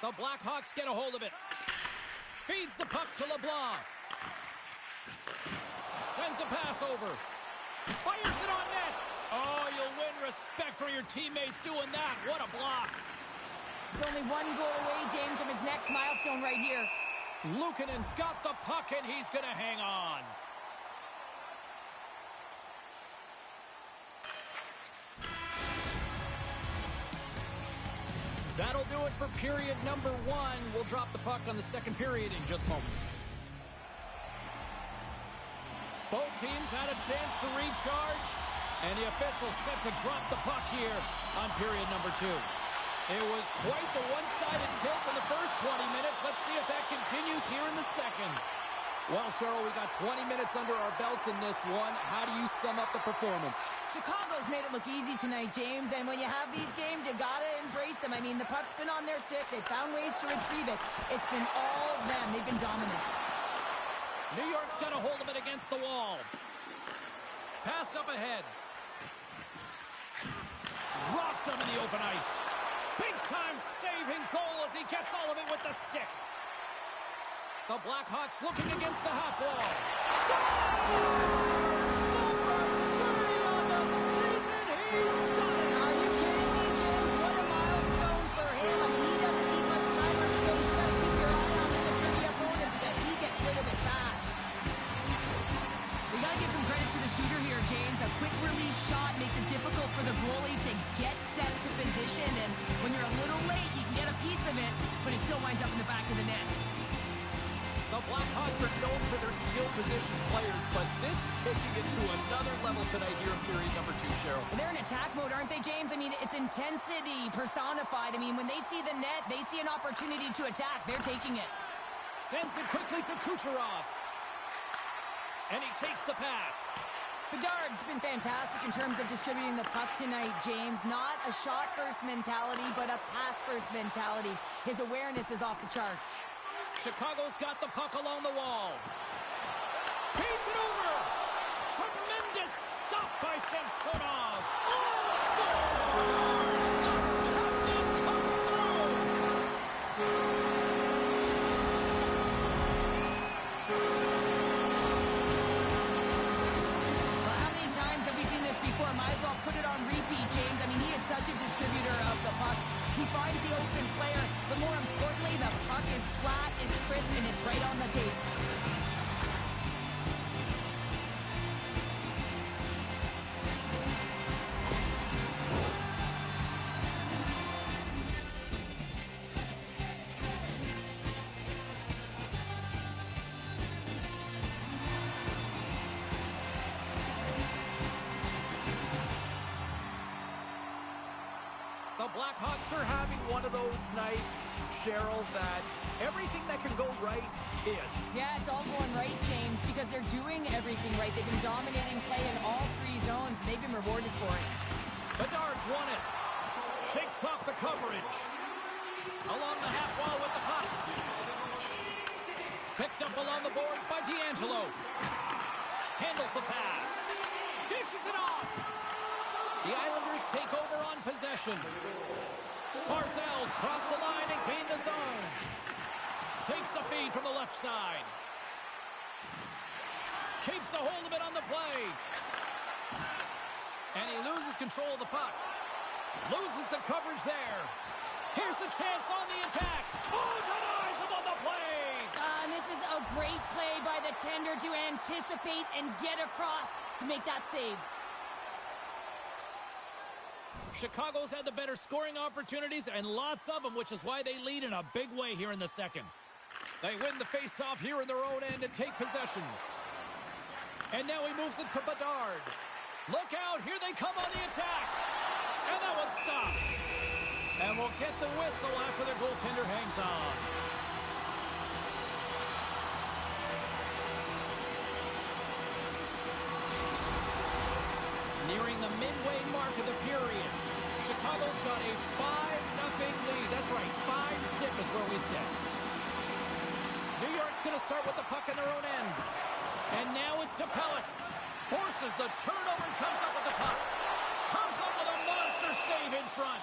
The Blackhawks get a hold of it. Feeds the puck to LeBlanc. Sends a pass over. Fires it on net. Oh, you'll win respect for your teammates doing that. What a block. He's only one goal away, James, from his next milestone right here. Luukkonen's got the puck, and he's going to hang on. That'll do it for period number 1. We'll drop the puck on the second period in just moments. Both teams had a chance to recharge, and the officials set to drop the puck here on period number 2. It was quite the one-sided tilt in the first 20 minutes. Let's see if that continues here in the second. Well, Cheryl, we got 20 minutes under our belts in this one. How do you sum up the performance? Chicago's made it look easy tonight, James, and when you have these games, you gotta embrace them. I mean, the puck's been on their stick. They found ways to retrieve it. It's been all them. They've been dominant. New York's got a hold of it against the wall. Passed up ahead. Rocked him in the open ice. Big-time saving goal as he gets all of it with the stick. The Blackhawks looking against the half wall. Scores! Number 30 on the season. He's done it. Are you kidding me, James? What a milestone for him. I mean, he doesn't need much time or space. You gotta keep your eye on him for the opponent because he gets rid of it fast. We gotta give some credit to the shooter here, James. A quick release shot makes it difficult for the goalie to get set to position, and when you're a little late, you can get a piece of it, but it still winds up in the back of the net. The Blackhawks are known for their skill position players, but this is taking it to another level tonight here in period number 2, Cheryl. Well, they're in attack mode, aren't they, James? I mean, it's intensity personified. I mean, when they see the net, they see an opportunity to attack. They're taking it. Sends it quickly to Kucherov. And he takes the pass. Bedard's been fantastic in terms of distributing the puck tonight, James. Not a shot-first mentality, but a pass-first mentality. His awareness is off the charts. Chicago's got the puck along the wall. Feeds it over. Tremendous stop by Samsonov. Oh, scores! The captain comes through. Well, how many times have we seen this before? Might as well put it on repeat, James. I mean, he is such a distributor of the puck. He finds the open player, but more importantly, the puck is flat, it's crisp, and it's right on the tape. The Blackhawks are having one of those nights, Cheryl, that everything that can go right is. Yeah, it's all going right, James, because they're doing everything right. They've been dominating play in all three zones, and they've been rewarded for it. Bedard's won it. Shakes off the coverage. Along the half wall with the puck. Picked up along the boards by D'Angelo. Handles the pass. Dishes it off. The Islanders take over on possession. Barzal's crossed the line and gained the zone. Takes the feed from the left side. Keeps a hold of it on the play. And he loses control of the puck. Loses the coverage there. Here's a chance on the attack. Oh, denies him on the play. And this is a great play by the tender to anticipate and get across to make that save. Chicago's had the better scoring opportunities and lots of them, which is why they lead in a big way here in the second. They win the faceoff here in their own end and take possession. And now he moves it to Bedard. Look out, here they come on the attack. And that was stopped. And we'll get the whistle after the goaltender hangs on. Nearing the midway mark of the period. Chicago's got a 5-0 lead. That's right, 5-zip is where we sit. New York's going to start with the puck in their own end. And now it's to Pelech. Forces the turnover and comes up with the puck. Comes up with a monster save in front.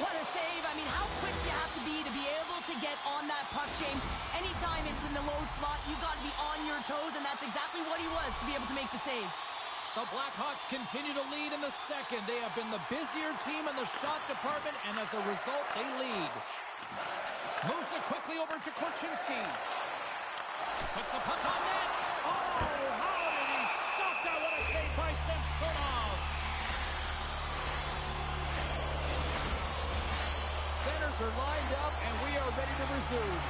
What a save. I mean, how quick you have to be able to get on that puck, James. Anytime it's in the low slot, you got to be on your toes, and that's exactly what he was to be able to make the save. The Blackhawks continue to lead in the second. They have been the busier team in the shot department, and as a result, they lead. Moves it quickly over to Korchinski. Puts the puck on net. Oh, how did he stop that? What a save by Samsonov. Centers are lined up, and we are ready to resume.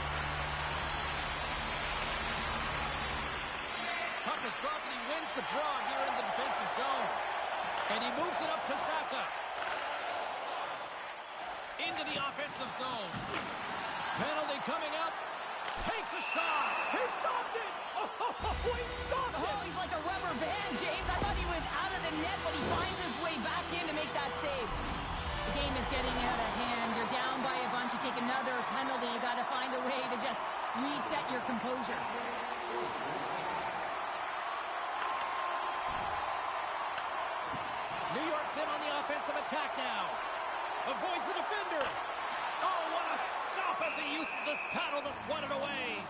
Puck is dropped, and he wins the draw here in the defensive zone. And he moves it up to Saka. Into the offensive zone. Penalty coming up. Takes a shot. He stopped it. Oh, he stopped it. Oh, he's like a rubber band, James. I thought he was out of the net, but he finds his way back in to make that save. The game is getting out of hand. You're down by a bunch. You take another penalty. You got to find a way to just reset your composure. New York's in on the offensive attack now. Avoids the defender. Oh, what a stop as he uses his paddle to swat it away.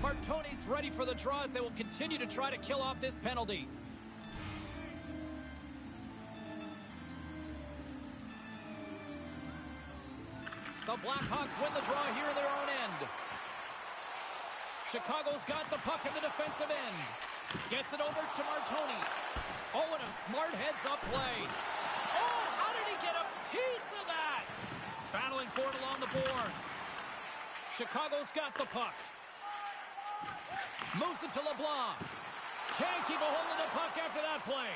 Martoni's ready for the draw as they will continue to try to kill off this penalty. The Blackhawks win the draw here in their own end. Chicago's got the puck in the defensive end. Gets it over to Martoni. Oh, and a smart heads-up play. Oh, how did he get a piece of that? Battling for it along the boards. Chicago's got the puck. Moves it to LeBlanc. Can't keep a hold of the puck after that play.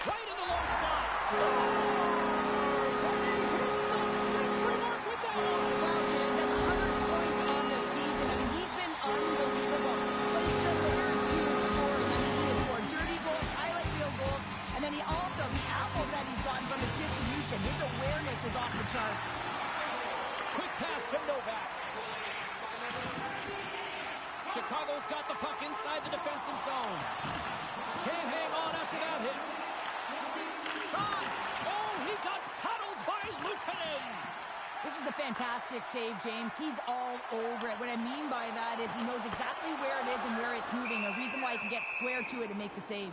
Right in the low slot. Scores! And he hits the century mark with that one. Wow, James, that's 100 points on the season. I mean, he's been unbelievable. But he's the layers to his scoring. I mean, he has scored dirty goals, highlight reel goals, and then he also, the apples that he's gotten from his distribution, his awareness is off the charts. Quick pass to Novak. Chicago's got the puck inside the defensive zone. Can't hang on after that hit. Shot! Oh, he got paddled by Luukkonen. This is a fantastic save, James. He's all over it. What I mean by that is he knows exactly where it is and where it's moving. A reason why he can get square to it and make the save.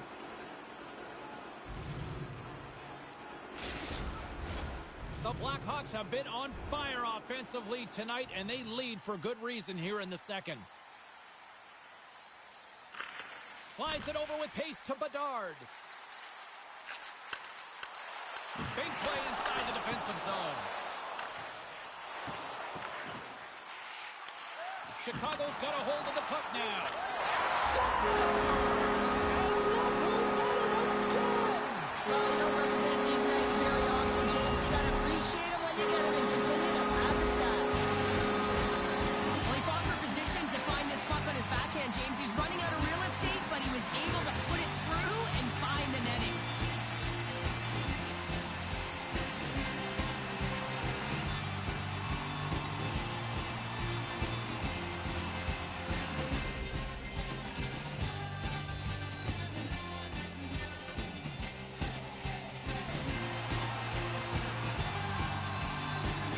The Blackhawks have been on fire offensively tonight, and they lead for good reason here in the second. Slides it over with pace to Bedard. Big play inside the defensive zone. Chicago's got a hold of the puck now. Score! Well, you don't replicate these nights very often, James. You gotta appreciate them when you get them and continue to pad the stats. Well, he fought for position to find this puck on his backhand, James. He's running out of real estate, but he was able to put it through and find the netting.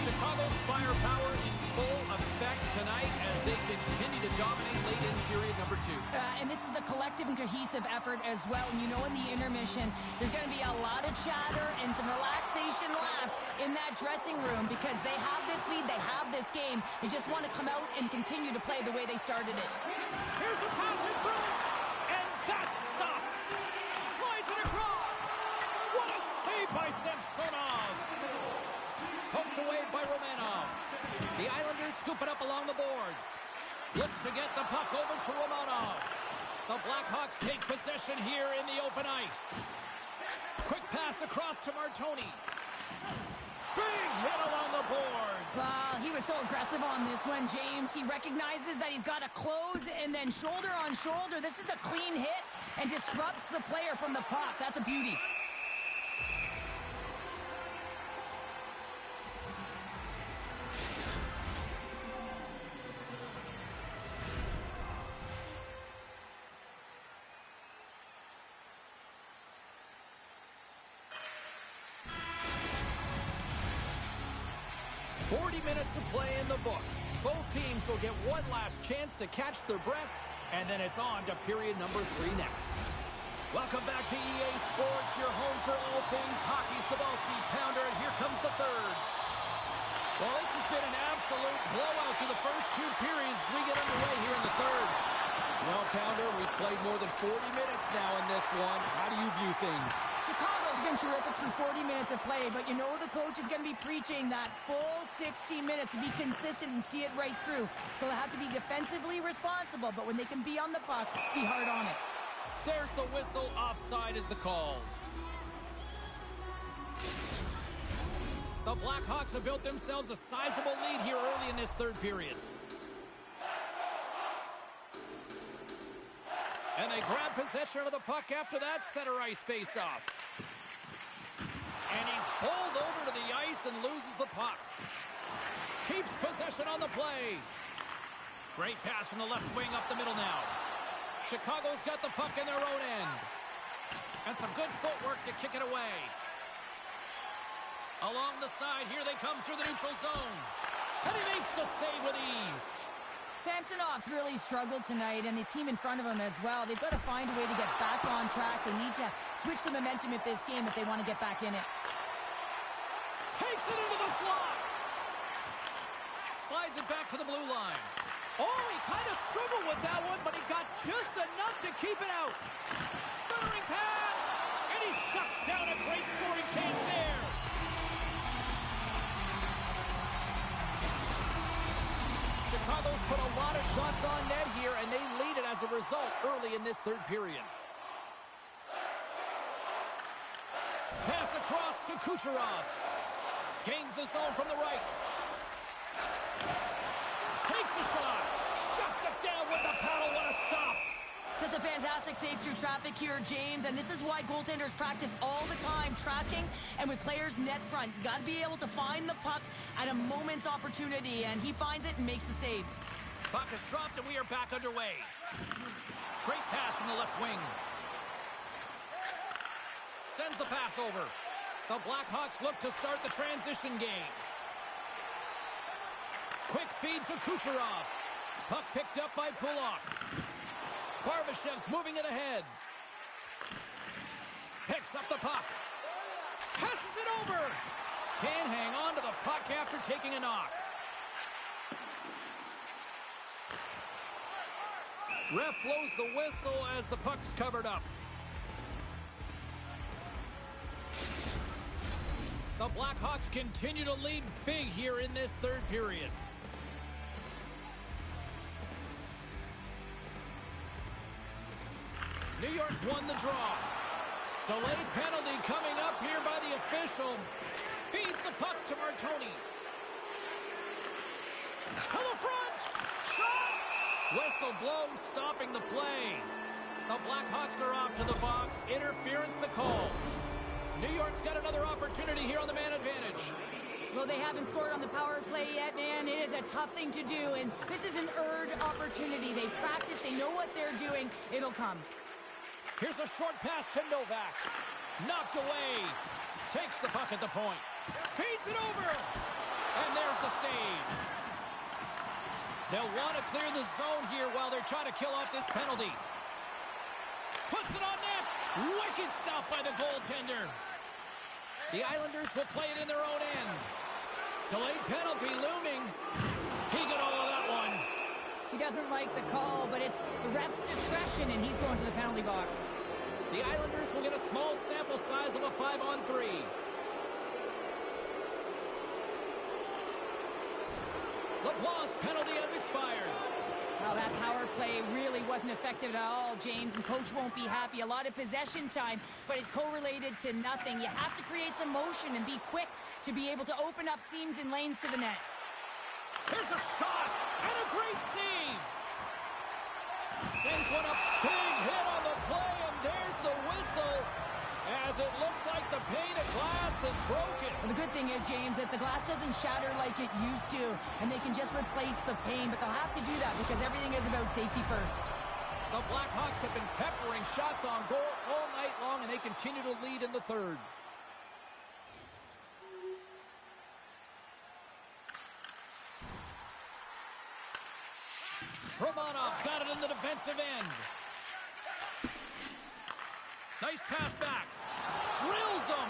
Chicago's firepower in full effect tonight as they continue to dominate late in period number 2. And this is a collective and cohesive effort as well. And you know in the intermission, there's going to be a lot of chatter and some relaxation laughs in that dressing room because they have this lead, they have this game. They just want to come out and continue to play the way they started it. Here's a pass in front, and that's stopped. Slides it across. What a save by Samsonov. Poked away by Romanov. The Islanders scoop it up along the boards. Looks to get the puck over to Romanov. The Blackhawks take possession here in the open ice. Quick pass across to Martoni. Big hit along the boards. Well, he was so aggressive on this one, James. He recognizes that he's got to close and then shoulder on shoulder. This is a clean hit and disrupts the player from the puck. That's a beauty. 40 minutes of play in the books. Both teams will get one last chance to catch their breaths, and then it's on to period number 3 next. Welcome back to EA Sports, your home for all things hockey. Cybulski, Pounder, and here comes the third. Well, this has been an absolute blowout through the first 2 periods as we get underway here in the third. Well, Pounder, we've played more than 40 minutes now in this one. How do you view things? Chicago's been terrific through 40 minutes of play, but you know the coach is going to be preaching that full 60 minutes to be consistent and see it right through. So they have to be defensively responsible, but when they can be on the puck, be hard on it. There's the whistle. Offside is the call. The Blackhawks have built themselves a sizable lead here early in this third period. And they grab possession of the puck after that center ice face-off. And he's pulled over to the ice and loses the puck. Keeps possession on the play. Great pass from the left wing up the middle now. Chicago's got the puck in their own end. And some good footwork to kick it away. Along the side, here they come through the neutral zone. And he makes the save with ease. Samsonov's really struggled tonight, and the team in front of him as well. They've got to find a way to get back on track. They need to switch the momentum of this game if they want to get back in it. Takes it into the slot. Slides it back to the blue line. Oh, he kind of struggled with that one, but he got just enough to keep it out. Centering pass, and he shuts down a great scoring chance there. Chicago's put a lot of shots on net here, and they lead it as a result early in this third period. Pass across to Kucherov. Gains the zone from the right. Takes the shot. Shuts it down with the paddle. What a stop. Just a fantastic save through traffic here, James, and this is why goaltenders practice all the time, tracking and with players net front. You got to be able to find the puck at a moment's opportunity, and he finds it and makes the save. Puck is dropped, and we are back underway. Great pass from the left wing. Sends the pass over. The Blackhawks look to start the transition game. Quick feed to Kucherov. Puck picked up by Pulak. Barbashev's moving it ahead. Picks up the puck. Passes it over. Can't hang on to the puck after taking a knock. Ref blows the whistle as the puck's covered up. The Blackhawks continue to lead big here in this third period. New York's won the draw. Delayed penalty coming up here by the official. Feeds the puck to Martoni. To the front. Shot. Whistle blown, stopping the play. The Blackhawks are off to the box. Interference the call. New York's got another opportunity here on the man advantage. Well, they haven't scored on the power play yet, man. It is a tough thing to do, and this is an earned opportunity. They've practiced. They know what they're doing. It'll come. Here's a short pass to Novak. Knocked away. Takes the puck at the point. Feeds it over. And there's the save. They'll want to clear the zone here while they're trying to kill off this penalty. Puts it on net. Wicked stop by the goaltender. The Islanders will play it in their own end. Delayed penalty looming. He got all of that one. He doesn't like the call, but it's the ref's discretion, and he's going to the penalty box. The Islanders will get a small sample size of a 5-on-3. LeBlanc's penalty has expired. Well, that power play really wasn't effective at all, James, and coach won't be happy. A lot of possession time, but it correlated to nothing. You have to create some motion and be quick to be able to open up seams and lanes to the net. Here's a shot and a great save. Sends one up. Big hit on the play, and there's the whistle as it looks like the pane of glass is broken. Well, the good thing is, James, that the glass doesn't shatter like it used to, and they can just replace the pane, but they'll have to do that because everything is about safety first. The Blackhawks have been peppering shots on goal all night long, and they continue to lead in the third. Romanov's got it in the defensive end. Nice pass back. Drills him.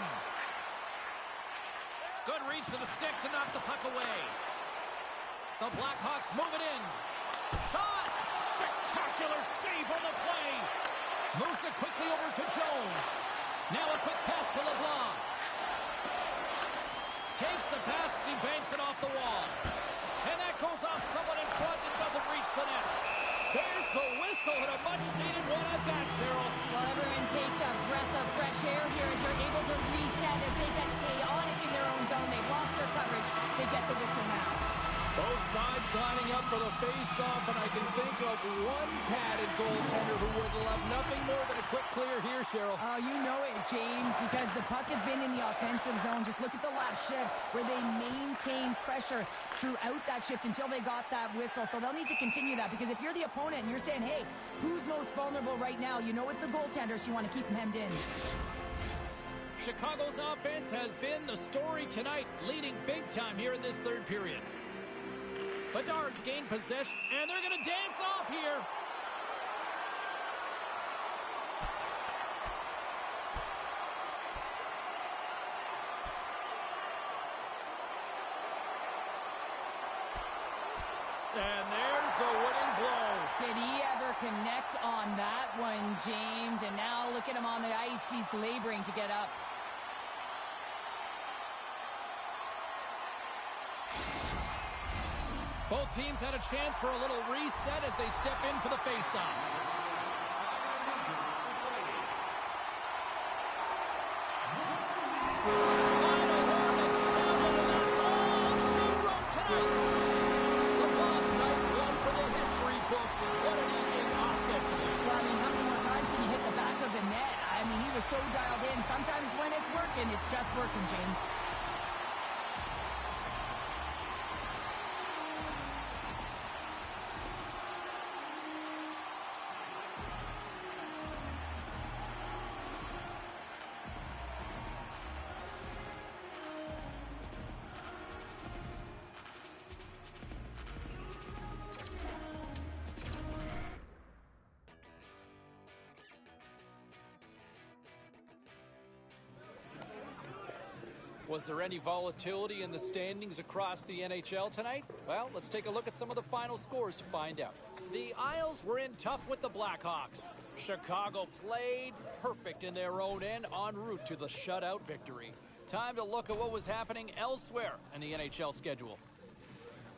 Good reach to the stick to knock the puck away. The Blackhawks move it in. Shot. Spectacular save on the play. Moves it quickly over to Jones. Now a quick pass to LeBlanc. Takes the pass as he banks it off the wall. And that goes off someone in front and doesn't reach the net. There's the whistle and a much-needed one at that, Cheryl. Well, everyone takes a breath of fresh air here as they're able to reset as they get chaotic in their own zone. They've lost their coverage. They get the whistle now. Both sides lining up for the face-off, and I can think of one padded goaltender who would love nothing more than a quick clear here, Cheryl. Oh, you know it, James, because the puck has been in the offensive zone. Just look at the last shift where they maintained pressure throughout that shift until they got that whistle. So they'll need to continue that because if you're the opponent and you're saying, hey, who's most vulnerable right now? You know it's the goaltender, so you want to keep him hemmed in. Chicago's offense has been the story tonight, leading big time here in this third period. Bedard's gained possession, and they're going to dance off here. And there's the winning blow. Did he ever connect on that one, James? And now look at him on the ice. He's laboring to get up. Both teams had a chance for a little reset as they step in for the faceoff. Final word is sounded, and that's all she wrote tonight. LeBlanc's night one for the history books. What an evening offensively. Well, I mean, how many more times can you hit the back of the net? I mean, he was so dialed in. Sometimes when it's working, it's just working, James. Was there any volatility in the standings across the NHL tonight? Well, let's take a look at some of the final scores to find out. The Isles were in tough with the Blackhawks. Chicago played perfect in their own end en route to the shutout victory. Time to look at what was happening elsewhere in the NHL schedule.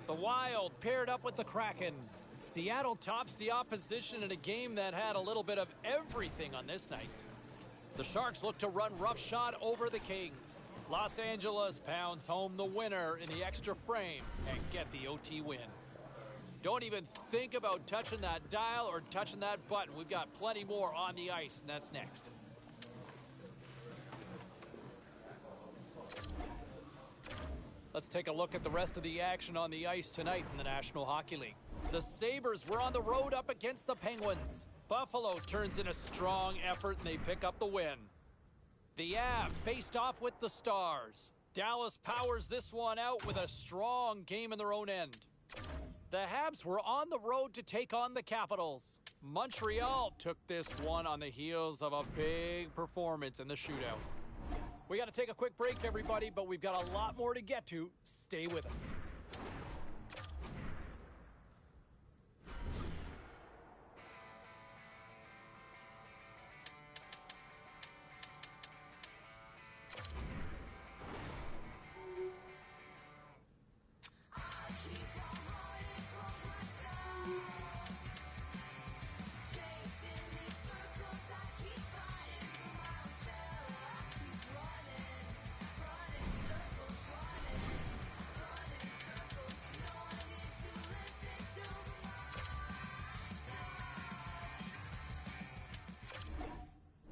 The Wild paired up with the Kraken. Seattle tops the opposition in a game that had a little bit of everything on this night. The Sharks look to run roughshod over the Kings. Los Angeles pounds home the winner in the extra frame and get the OT win. Don't even think about touching that dial or touching that button. We've got plenty more on the ice, and that's next. Let's take a look at the rest of the action on the ice tonight in the National Hockey League. The Sabres were on the road up against the Penguins. Buffalo turns in a strong effort and they pick up the win. The Avs faced off with the Stars. Dallas powers this one out with a strong game in their own end. The Habs were on the road to take on the Capitals. Montreal took this one on the heels of a big performance in the shootout. We got to take a quick break, everybody, but we've got a lot more to get to. Stay with us.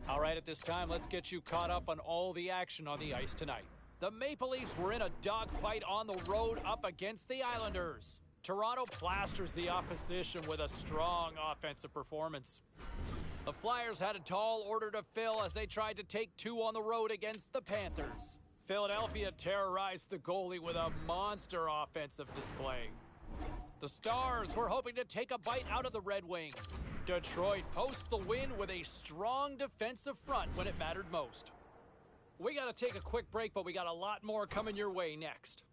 All right, at this time, let's get you caught up on all the action on the ice tonight. The Maple Leafs were in a dogfight on the road up against the Islanders. Toronto plasters the opposition with a strong offensive performance. The Flyers had a tall order to fill as they tried to take two on the road against the Panthers. Philadelphia terrorized the goalie with a monster offensive display. The Stars were hoping to take a bite out of the Red Wings. Detroit posts the win with a strong defensive front when it mattered most. We got to take a quick break, but we got a lot more coming your way next.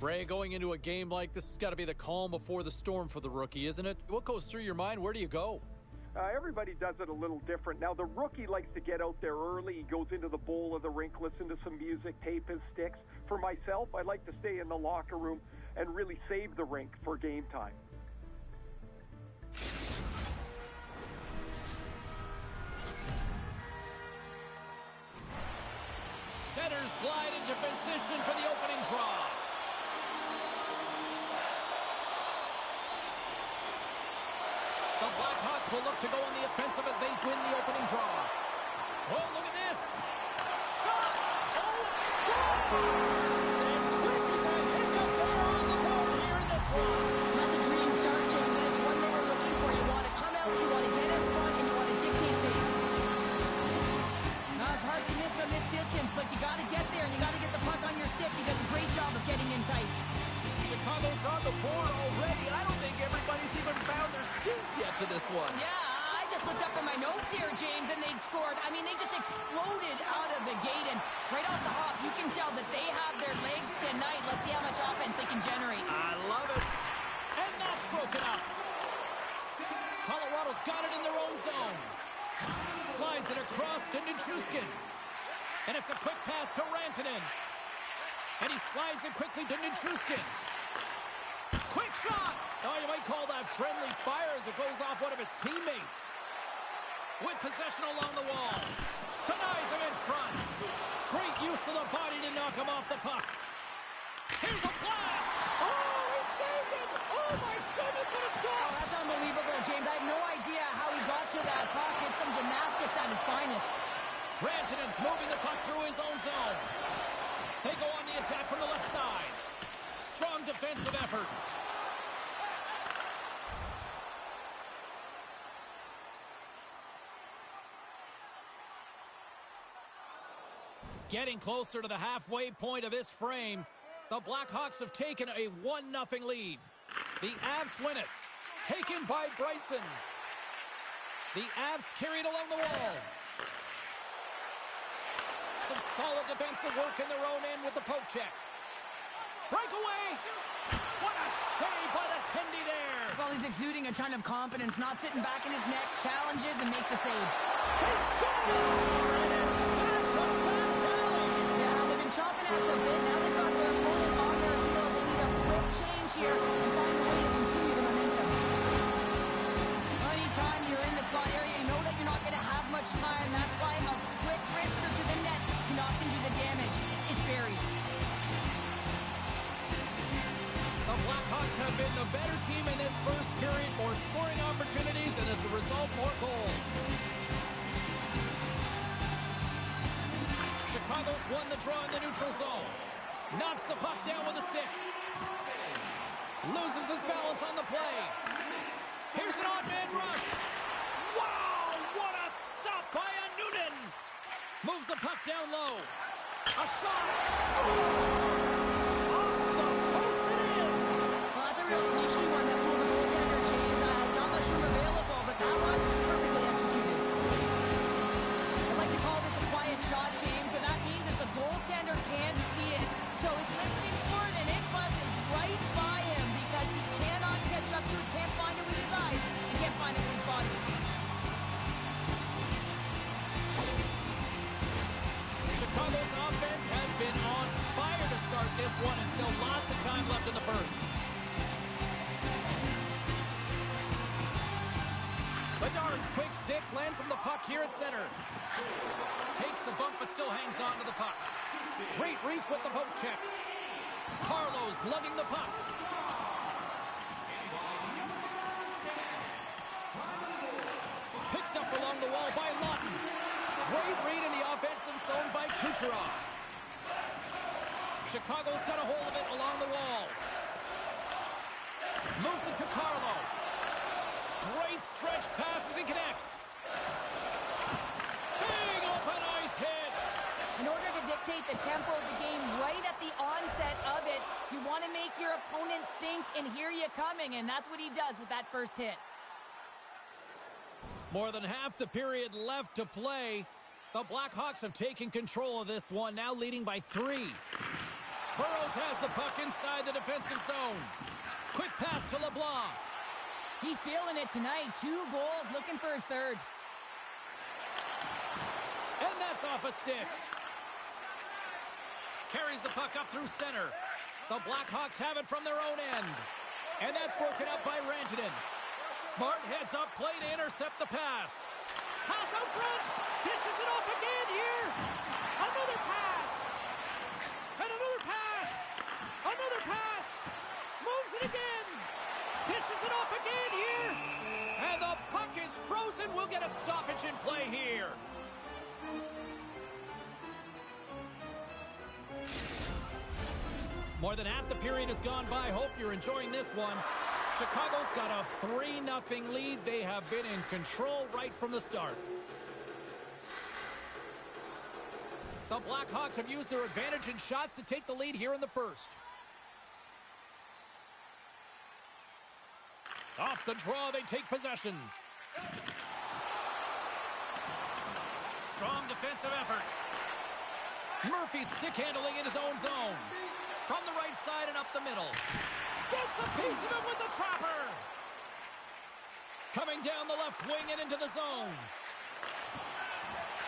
Ray, going into a game like this has got to be the calm before the storm for the rookie, isn't it? What goes through your mind? Where do you go? Everybody does it a little different. Now, the rookie likes to get out there early. He goes into the bowl of the rink, listen to some music, tape his sticks. For myself, I like to stay in the locker room and really save the rink for game time. Centers glide into position for the opening draw. The Blackhawks will look to go on the offensive as they win the opening draw. Oh, look at this. Shot. Oh, scores. And Clintus and Hiccup are on the board here in this one. That's a dream start, James, and it's one they were looking for. You want to come out, you want to get in front, and you want to dictate pace. Now, it's hard to miss from this distance, but you got to get there, and you got to get the puck on your stick. He does a great job of getting in tight. Chicago's on the board already, and I don't think everybody's even found their seats yet to this one. Yeah, I just looked up from my notes here, James, and they'd exploded out of the gate, and right off the hop, you can tell that they have their legs tonight. Let's see how much offense they can generate. I love it. And that's broken up. Colorado's got it in their own zone. Slides it across to Nichushkin. And it's a quick pass to Rantanen. And he slides it quickly to Nichushkin. Quick shot! Oh, you might call that friendly fire as it goes off one of his teammates. With possession along the wall. Denies him in front. Great use of the body to knock him off the puck. Here's a blast! Oh, he saved it! Oh, my goodness, what a stop! Oh, that's unbelievable, James. I have no idea how he got to that puck. It's some gymnastics at its finest. Rantanen's moving the puck through his own zone. They go on the attack from the left side. Strong defensive effort. Getting closer to the halfway point of this frame, the Blackhawks have taken a 1-0 lead. The Avs win it. Taken by Bryson. The Avs carried along the wall. Some solid defensive work in their own end with the poke check. Breakaway! What a save by the Tendy there! Well, he's exuding a ton of confidence, not sitting back in his net, challenges and makes the save. He scores! And it's back-to-back tallies! Yeah, they've been chopping at the bit. Now they've got their opponent on their heels. They need a quick change here and find a way to continue the momentum. Anytime you're in the slot area, you know that you're not going to have much time. That's why a quick wrister to the net can often do the damage. It's buried. The Blackhawks have been the better team in this first period, more scoring opportunities, and as a result, more goals. Chicago's won the draw in the neutral zone. Knocks the puck down with a stick. Loses his balance on the play. Here's an odd-man rush. Wow, what a stop by a Noonan. Moves the puck down low. A shot. Scores! Off the post and in. Well, that's a real sneaky one that pulled the goaltender, James. Not much room available, but that one perfectly executed. I'd like to call this a quiet shot, James, but that means that the goaltender can't see it. So he's listening for it, and it buzzes right by him because he cannot catch up to it, can't find it with his eyes, and can't find it with his body. Chicago's offense has been on fire to start this one, and still lots of time left in the first. Bedard's quick stick lands him the puck here at center. Takes a bump but still hangs on to the puck. Great reach with the poke check. Carlo's lugging the puck. Picked up along the wall by Lawton. Great read in the offensive zone by Kucherov. Chicago's got a hold of it along the wall. Moves it to Carlo. Great stretch pass as he connects. Big open ice hit. In order to dictate the tempo of the game right at the onset of it, you want to make your opponent think and hear you coming, and that's what he does with that first hit. More than half the period left to play. The Blackhawks have taken control of this one, now leading by 3. Burrows has the puck inside the defensive zone. Quick pass to LeBlanc. He's feeling it tonight. 2 goals, looking for his third. And that's off a stick. Carries the puck up through center. The Blackhawks have it from their own end. And that's broken up by Rantanen. Smart heads up play to intercept the pass. Pass out front. Dishes it off again here. Another pass. And another pass. Another pass. Moves it again. Dishes it off again here. And the puck is frozen. We'll get a stoppage in play here. More than half the period has gone by. Hope you're enjoying this one. Chicago's got a 3-0 lead. They have been in control right from the start. The Blackhawks have used their advantage in shots to take the lead here in the first. Off the draw, they take possession. Strong defensive effort. Murphy stick handling in his own zone. From the right side and up the middle. Gets a piece of it with the trapper. Coming down the left wing and into the zone.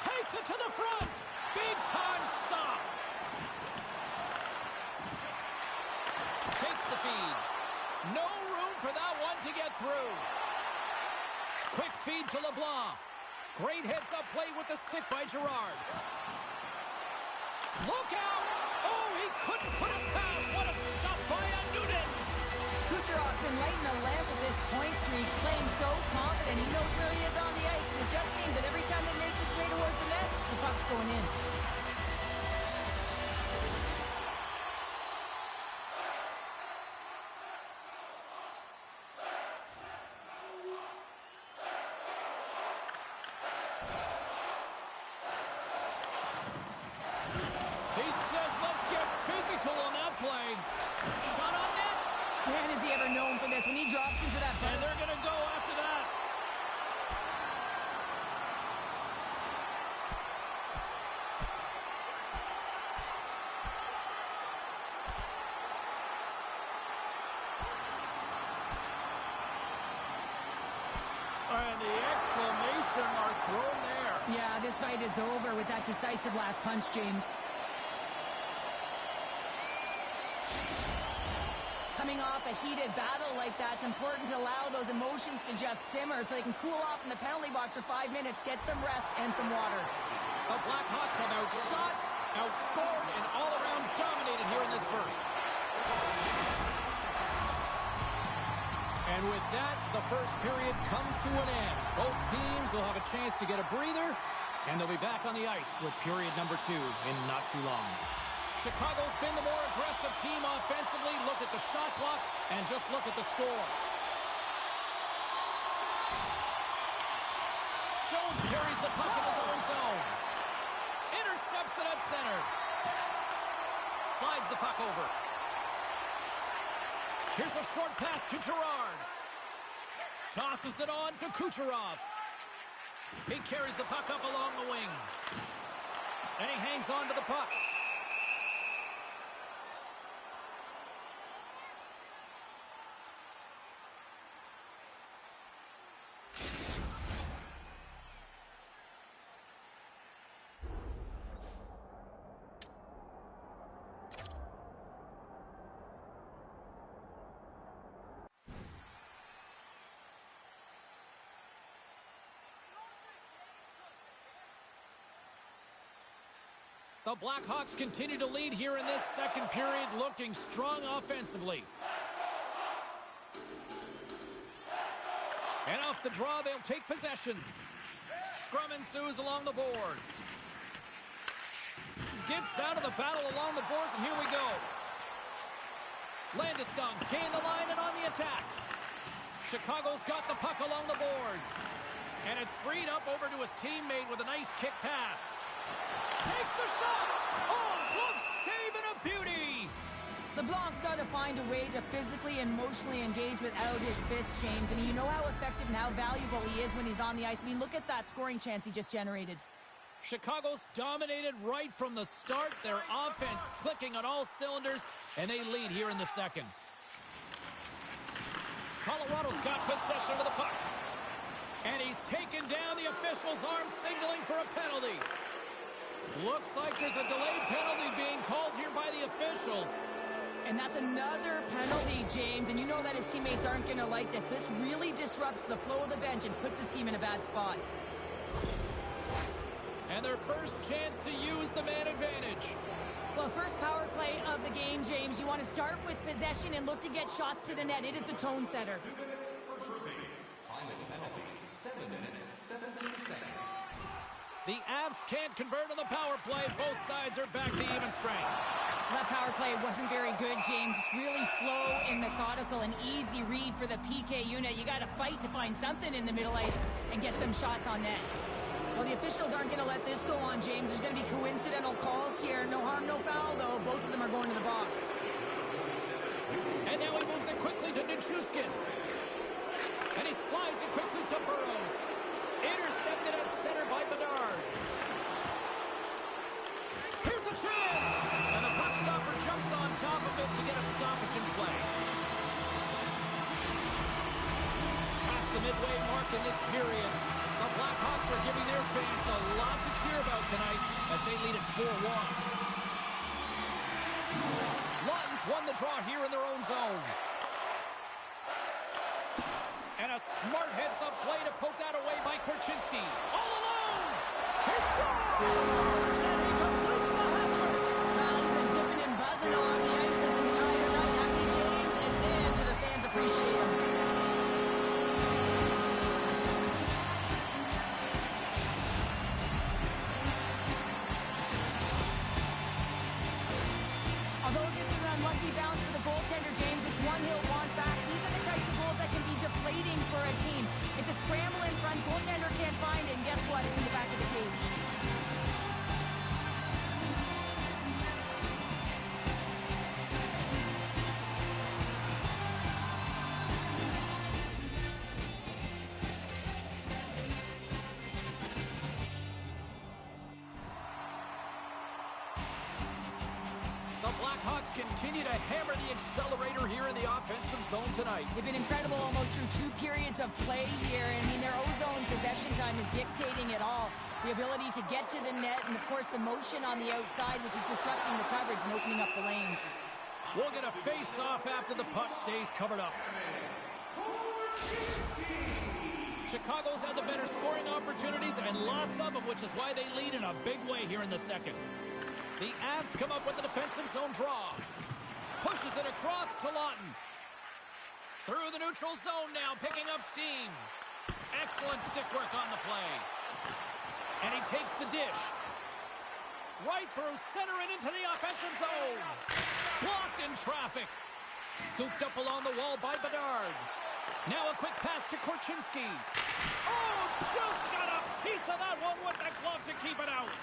Takes it to the front. Big time stop. Takes the feed. No room for that one to get through. Quick feed to LeBlanc. Great heads-up play with the stick by Girard. Look out! Oh, he couldn't put it past. What a stop by Newton. Kucherov's been lighting the lamp with this point streak, playing so confident. He knows where he is on the ice, and it just seems that every time it makes its way towards the net, the puck's going in. He says, let's get physical on that play. Shot on net. Man, is he ever known for this when he drops into that And they're going to go after that. And the exclamation mark thrown there. Yeah, this fight is over with that decisive last punch, James. Coming off a heated battle like that, it's important to allow those emotions to just simmer so they can cool off in the penalty box for 5 minutes, get some rest and some water. The Blackhawks have outshot, outscored, and all-around dominated here in this first. And with that, the first period comes to an end. Both teams will have a chance to get a breather, and they'll be back on the ice with period number 2 in not too long. Chicago's been the more aggressive team offensively. Look at the shot clock and just look at the score. Jones carries the puck in his own zone. Intercepts it at center. Slides the puck over. Here's a short pass to Girard. Tosses it on to Kucherov. He carries the puck up along the wing. And he hangs on to the puck. The Blackhawks continue to lead here in this second period, looking strong offensively. And off the draw, they'll take possession. Scrum ensues along the boards. Skids out of the battle along the boards, and here we go. Landeskog's gain the line and on the attack. Chicago's got the puck along the boards. And it's freed up over to his teammate with a nice kick pass. Takes the shot. Oh, close save and a beauty. LeBlanc's got to find a way to physically and emotionally engage without his fists, James. I mean, you know how effective and how valuable he is when he's on the ice. I mean, look at that scoring chance he just generated. Chicago's dominated right from the start. Their offense clicking on all cylinders, and they lead here in the second. Colorado's got possession of the puck. And he's taken down the official's arm, signaling for a penalty. Looks like there's a delayed penalty being called here by the officials. And that's another penalty, James. And you know that his teammates aren't going to like this. This really disrupts the flow of the bench and puts his team in a bad spot. And their first chance to use the man advantage. Well, first power play of the game, James. You want to start with possession and look to get shots to the net. It is the tone setter. 2 minutes, first remaining. Time of the penalty, 7 minutes, 17 seconds. The Avs can't convert on the power play. Both sides are back to even strength. That power play wasn't very good, James. It's really slow and methodical, an easy read for the PK unit. You got to fight to find something in the middle ice and get some shots on net. Well, the officials aren't going to let this go on, James. There's going to be coincidental calls here. No harm, no foul, though. Both of them are going to the box. And now he moves it quickly to Nichushkin. And he slides it quickly to Burrows. Intercepted at center by Bedard. midway mark in this period. The Blackhawks are giving their fans a lot to cheer about tonight as they lead at 4-1. Lawton's won the draw here in their own zone. And a smart heads-up play to poke that away by Korchinski. All alone! He scores! And he completes the hat-trick! Well, he's been zipping and buzzing along the ice this entire night, hasn't he, James? And man, do the fans appreciate him. Although this is an unlucky bounce for the goaltender, James, it's one he'll want back. These are the types of goals that can be deflating for a team. It's a scramble in front, goaltender can't find it, and guess what? It's in the back of the cage. The Blackhawks continue to hammer the accelerator here in the offensive zone tonight. They've been incredible almost through 2 periods of play here. I mean, their O-zone possession time is dictating it all. The ability to get to the net and, of course, the motion on the outside, which is disrupting the coverage and opening up the lanes. We'll get a face-off after the puck stays covered up. Chicago's had the better scoring opportunities and lots of them, which is why they lead in a big way here in the second. The Avs come up with the defensive zone draw. Pushes it across to Lawton. Through the neutral zone now, picking up steam. Excellent stick work on the play. And he takes the dish. Right through center and into the offensive zone. Blocked in traffic. Scooped up along the wall by Bedard. Now a quick pass to Korchinski. Oh, just got a piece of that one with the glove to keep it out.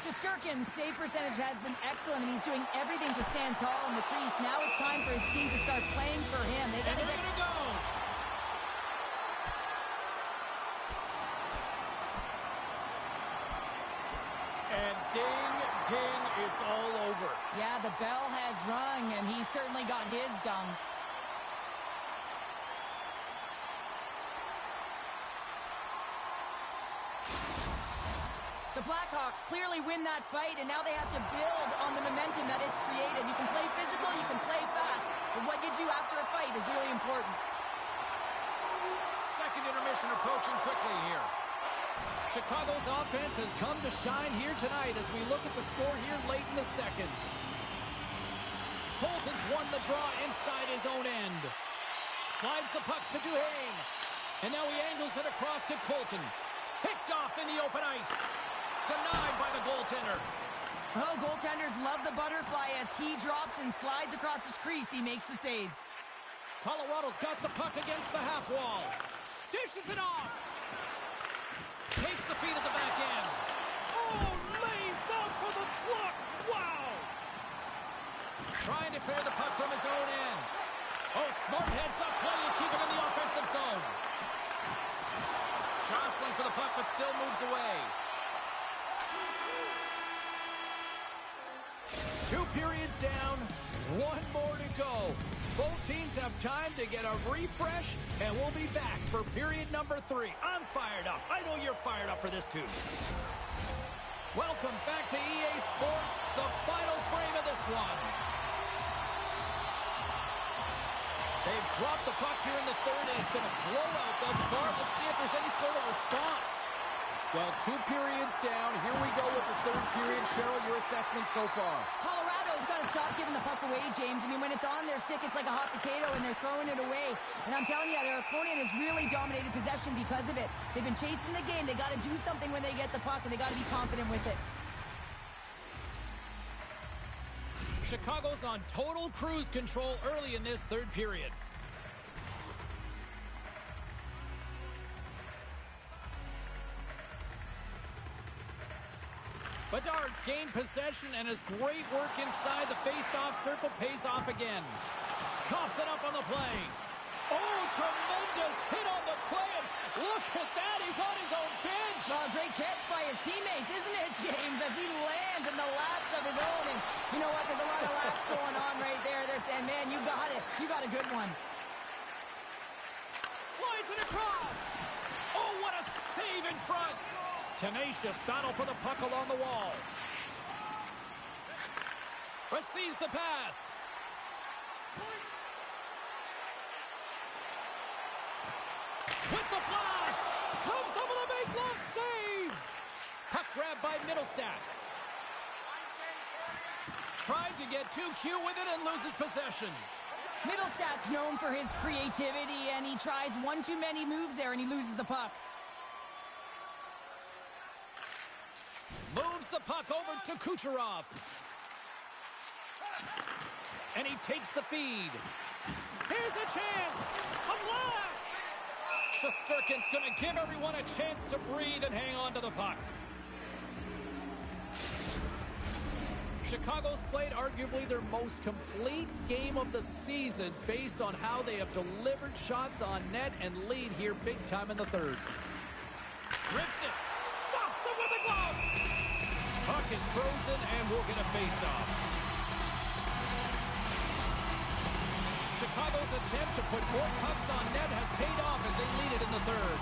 Shesterkin's save percentage has been excellent, and he's doing everything to stand tall in the crease. Now it's time for his team to start playing for him. And they're going to go. And ding, ding, it's all over. Yeah, the bell has rung, and he certainly got his done. The Blackhawks clearly win that fight, and now they have to build on the momentum that it's created. You can play physical, you can play fast, but what you do after a fight is really important. Second intermission approaching quickly here. Chicago's offense has come to shine here tonight as we look at the score here late in the second. Colton's won the draw inside his own end. Slides the puck to Duhaime. And now he angles it across to Colton. Picked off in the open ice. Denied by the goaltender. Oh, goaltenders love the butterfly as he drops and slides across his crease. He makes the save. Colorado's got the puck against the half wall. Dishes it off. Takes the feed at the back end. Oh, lays out for the block. Wow. Trying to clear the puck from his own end. Oh, smart heads-up play to keep it in the offensive zone. Jostling for the puck, but still moves away. 2 periods down, 1 more to go. Both teams have time to get a refresh, and we'll be back for period number 3. I'm fired up. I know you're fired up for this too. Welcome back to EA Sports, the final frame of this one. They've dropped the puck here in the third, and it's been a blowout thus far. Let's see if there's any sort of response. Well, 2 periods down. Here we go with the third period. Cheryl, your assessment so far? Colorado's got to stop giving the puck away, James. I mean, when it's on their stick, it's like a hot potato, and they're throwing it away. And I'm telling you, their opponent has really dominated possession because of it. They've been chasing the game. They got to do something when they get the puck, and they got to be confident with it. Chicago's on total cruise control early in this third period. Bedard's gained possession, and his great work inside the face-off circle pays off again. Coughs it up on the play. Oh, tremendous hit on the play, and look at that, he's on his own bench. Oh, great catch by his teammates, isn't it, James, as he lands in the laps of his own. And you know what, there's a lot of laps going on right there. They're saying, man, you got it. You got a good one. Slides it across. Oh, what a save in front. Tenacious battle for the puck along the wall. Receives the pass. With the blast. Comes up with a big glove save. Puck grab by Middlestat. Tried to get too cute with it and loses possession. Middlestat's known for his creativity, and he tries one too many moves there, and he loses the puck. Moves the puck over to Kucherov. And he takes the feed. Here's a chance. A blast. Shesterkin's going to give everyone a chance to breathe and hang on to the puck. Chicago's played arguably their most complete game of the season based on how they have delivered shots on net and lead here big time in the third. Rips it. Stops it with a glove. Puck is frozen and we'll get a face-off. Chicago's attempt to put more pucks on net has paid off as they lead it in the third.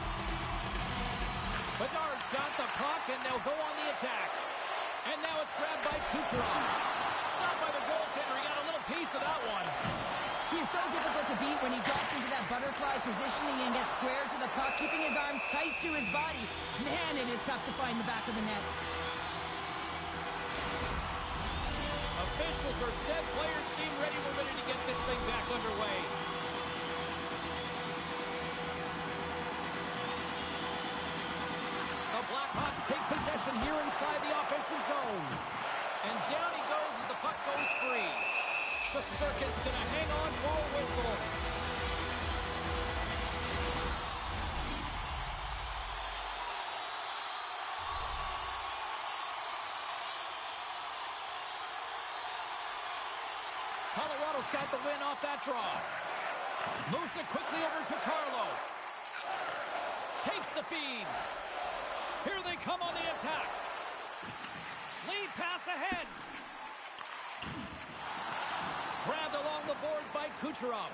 Bedard's got the puck and they'll go on the attack. And now it's grabbed by Kucherov. Stopped by the goaltender. He got a little piece of that one. He is so difficult to beat when he drops into that butterfly positioning and gets square to the puck, keeping his arms tight to his body. Man, it is tough to find the back of the net. Officials are set. Players seem ready. We're ready to get this thing back underway. The Blackhawks take possession here inside the offensive zone. And down he goes as the puck goes free. Shesterkin's going to hang on for a whistle. Colorado's got the win off that draw. Moves it quickly over to Carlo. Takes the feed. Here they come on the attack. Lead pass ahead. Grabbed along the boards by Kucherov.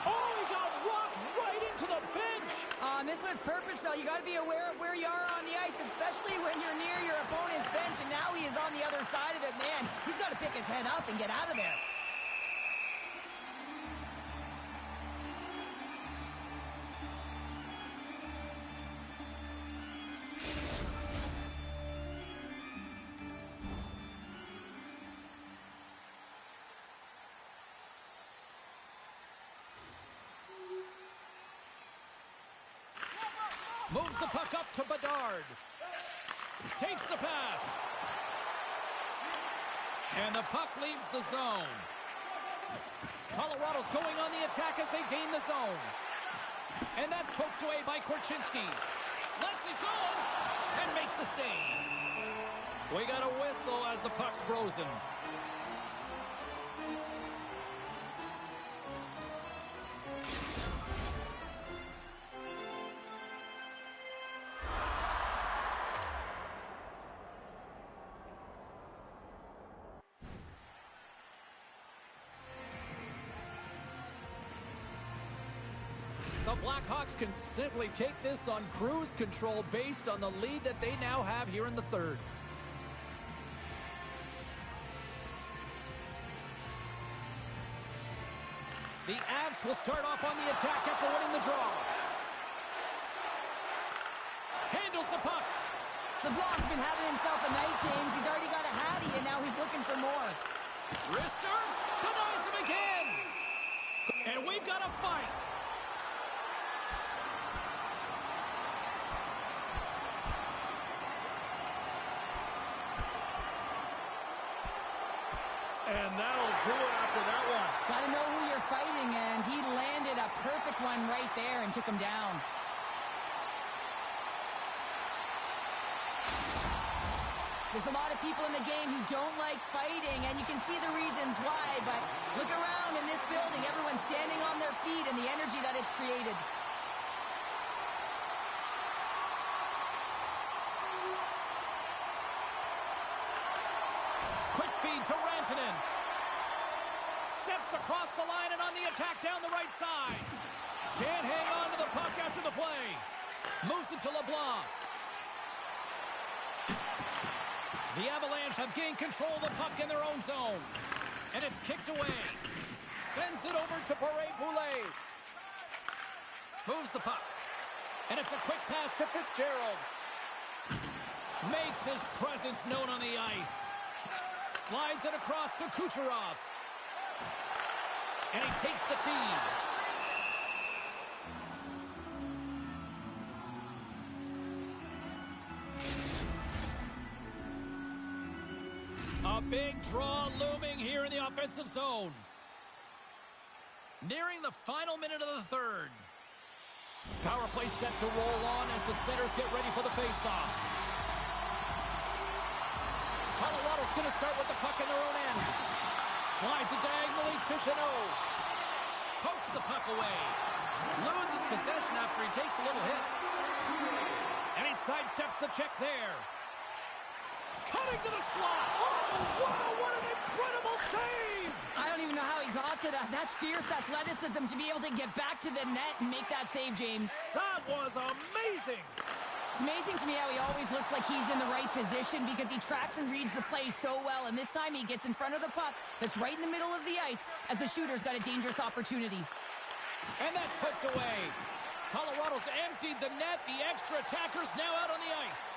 Oh, he got rocked right into the bench. This was purposeful. You got to be aware of where you are on the ice, especially when you're near your opponent's bench, and now he is on the other side of it. Man, he's got to pick his head up and get out of there. Moves the puck up to Bedard. Takes the pass. And the puck leaves the zone. Colorado's going on the attack as they gain the zone. And that's poked away by Korchinski. Lets it go and makes the save. We got a whistle as the puck's frozen. The Blackhawks can simply take this on cruise control based on the lead that they now have here in the third. The Avs will start off on the attack after winning the draw. Handles the puck. LeBlanc's been having himself a night, James. He's already got a hattie, and now he's looking for more. Rister denies him again. And we've got a fight. And that'll do it after that one. Got to know who you're fighting, and he landed a perfect one right there and took him down. There's a lot of people in the game who don't like fighting, and you can see the reasons why, but look around in this building. Everyone's standing on their feet and the energy that it's created. Quick feed to Rantanen. Steps across the line and on the attack down the right side. Can't hang on to the puck after the play. Moves it to LeBlanc. The Avalanche have gained control of the puck in their own zone. And it's kicked away. Sends it over to Boulet. Moves the puck. And it's a quick pass to Fitzgerald. Makes his presence known on the ice. Slides it across to Kucherov. And he takes the feed. A big draw looming here in the offensive zone. Nearing the final minute of the third. Power play set to roll on as the centers get ready for the faceoff. Colorado's going to start with the puck in their own end. Slides it diagonally to Chanot. Pokes the puck away. Loses possession after he takes a little hit. And he sidesteps the check there. Cutting to the slot. Oh, wow, what an incredible save! I don't even know how he got to that. That's fierce athleticism to be able to get back to the net and make that save, James. That was amazing! It's amazing to me how he always looks like he's in the right position because he tracks and reads the play so well, and this time he gets in front of the puck that's right in the middle of the ice as the shooter's got a dangerous opportunity. And that's poked away. Colorado's emptied the net. The extra attacker's now out on the ice.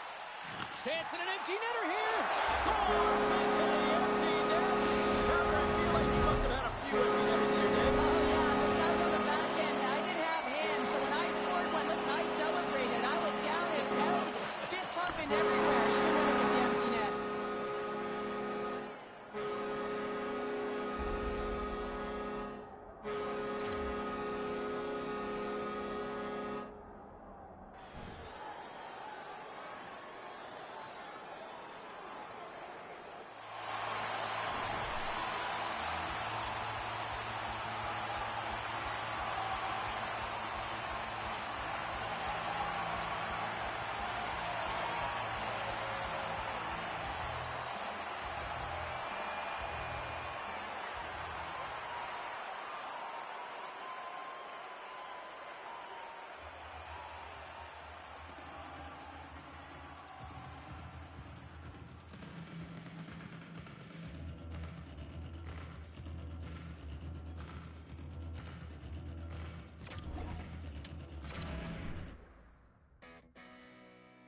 Chance at an empty netter here. Scores into the empty net. I feel like you must have had a few empty netters in your day. Oh, yeah, this guy's on the back end. I didn't have hands, so when I scored one, listen, I celebrated. I was down and out, fist pumping everywhere, even when it was the empty net.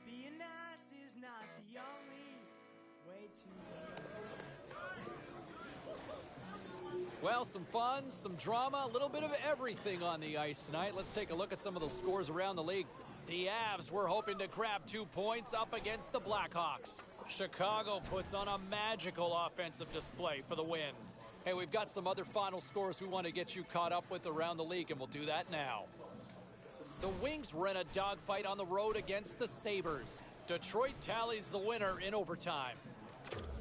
Being nice is not the only way to Well, some fun, some drama, a little bit of everything on the ice tonight. Let's take a look at some of those scores around the league. The Avs were hoping to grab 2 points up against the Blackhawks. Chicago puts on a magical offensive display for the win. Hey, we've got some other final scores we want to get you caught up with around the league, and we'll do that now. The Wings were in a dogfight on the road against the Sabres. Detroit tallies the winner in overtime.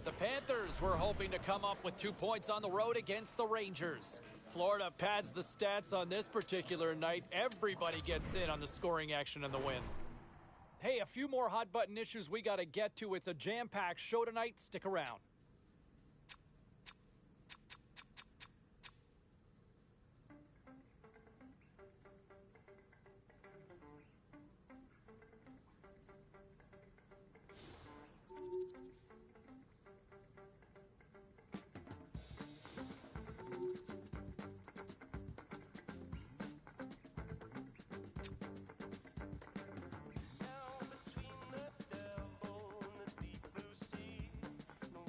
The Panthers were hoping to come up with 2 points on the road against the Rangers. Florida pads the stats on this particular night. Everybody gets in on the scoring action and the win. Hey, a few more hot button issues we got to get to. It's a jam-packed show tonight. Stick around. between the devil and the deep blue sea. No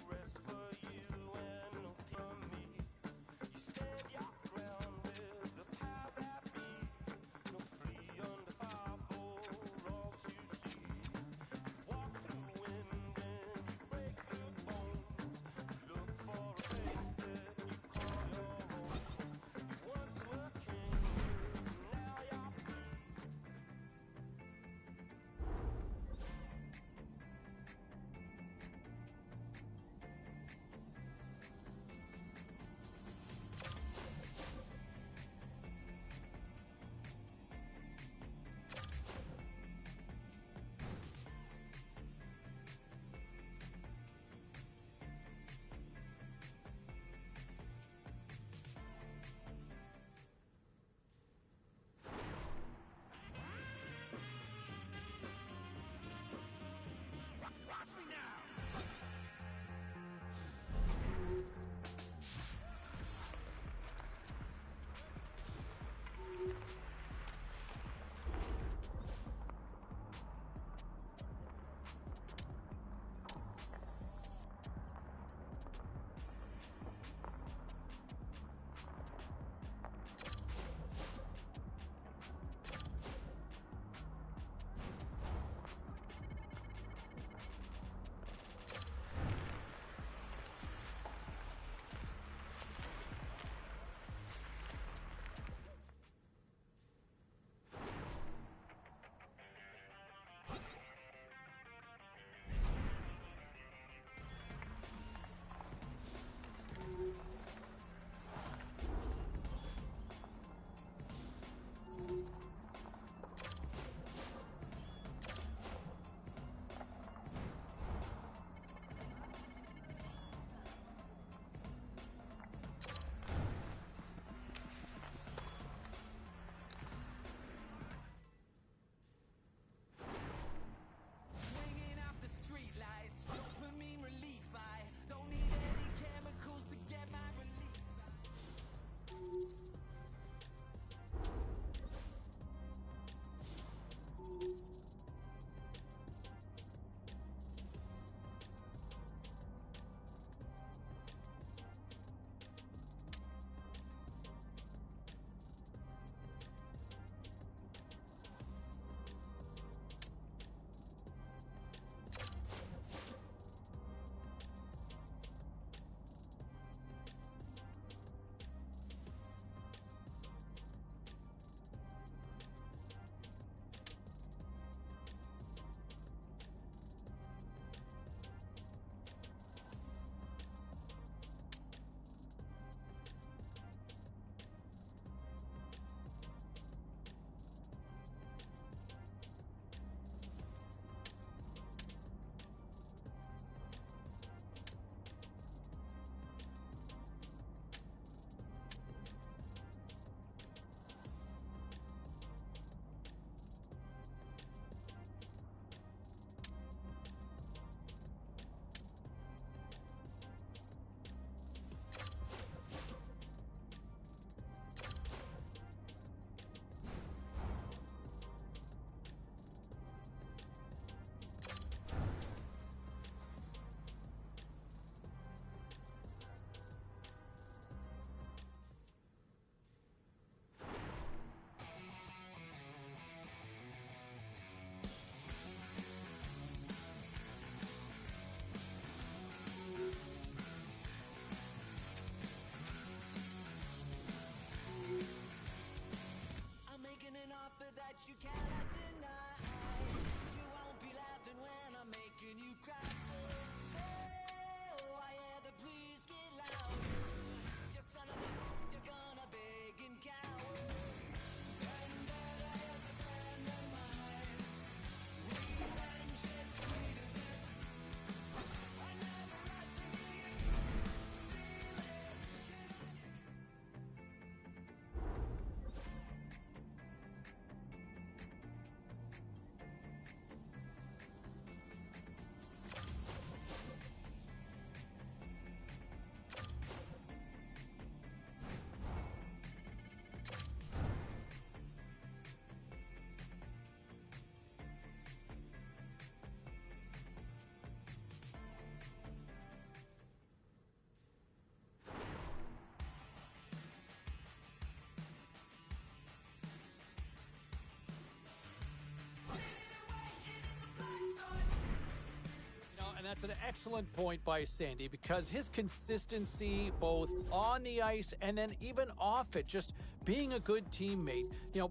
that's an excellent point by Sandy, because his consistency both on the ice and then even off it, just being a good teammate,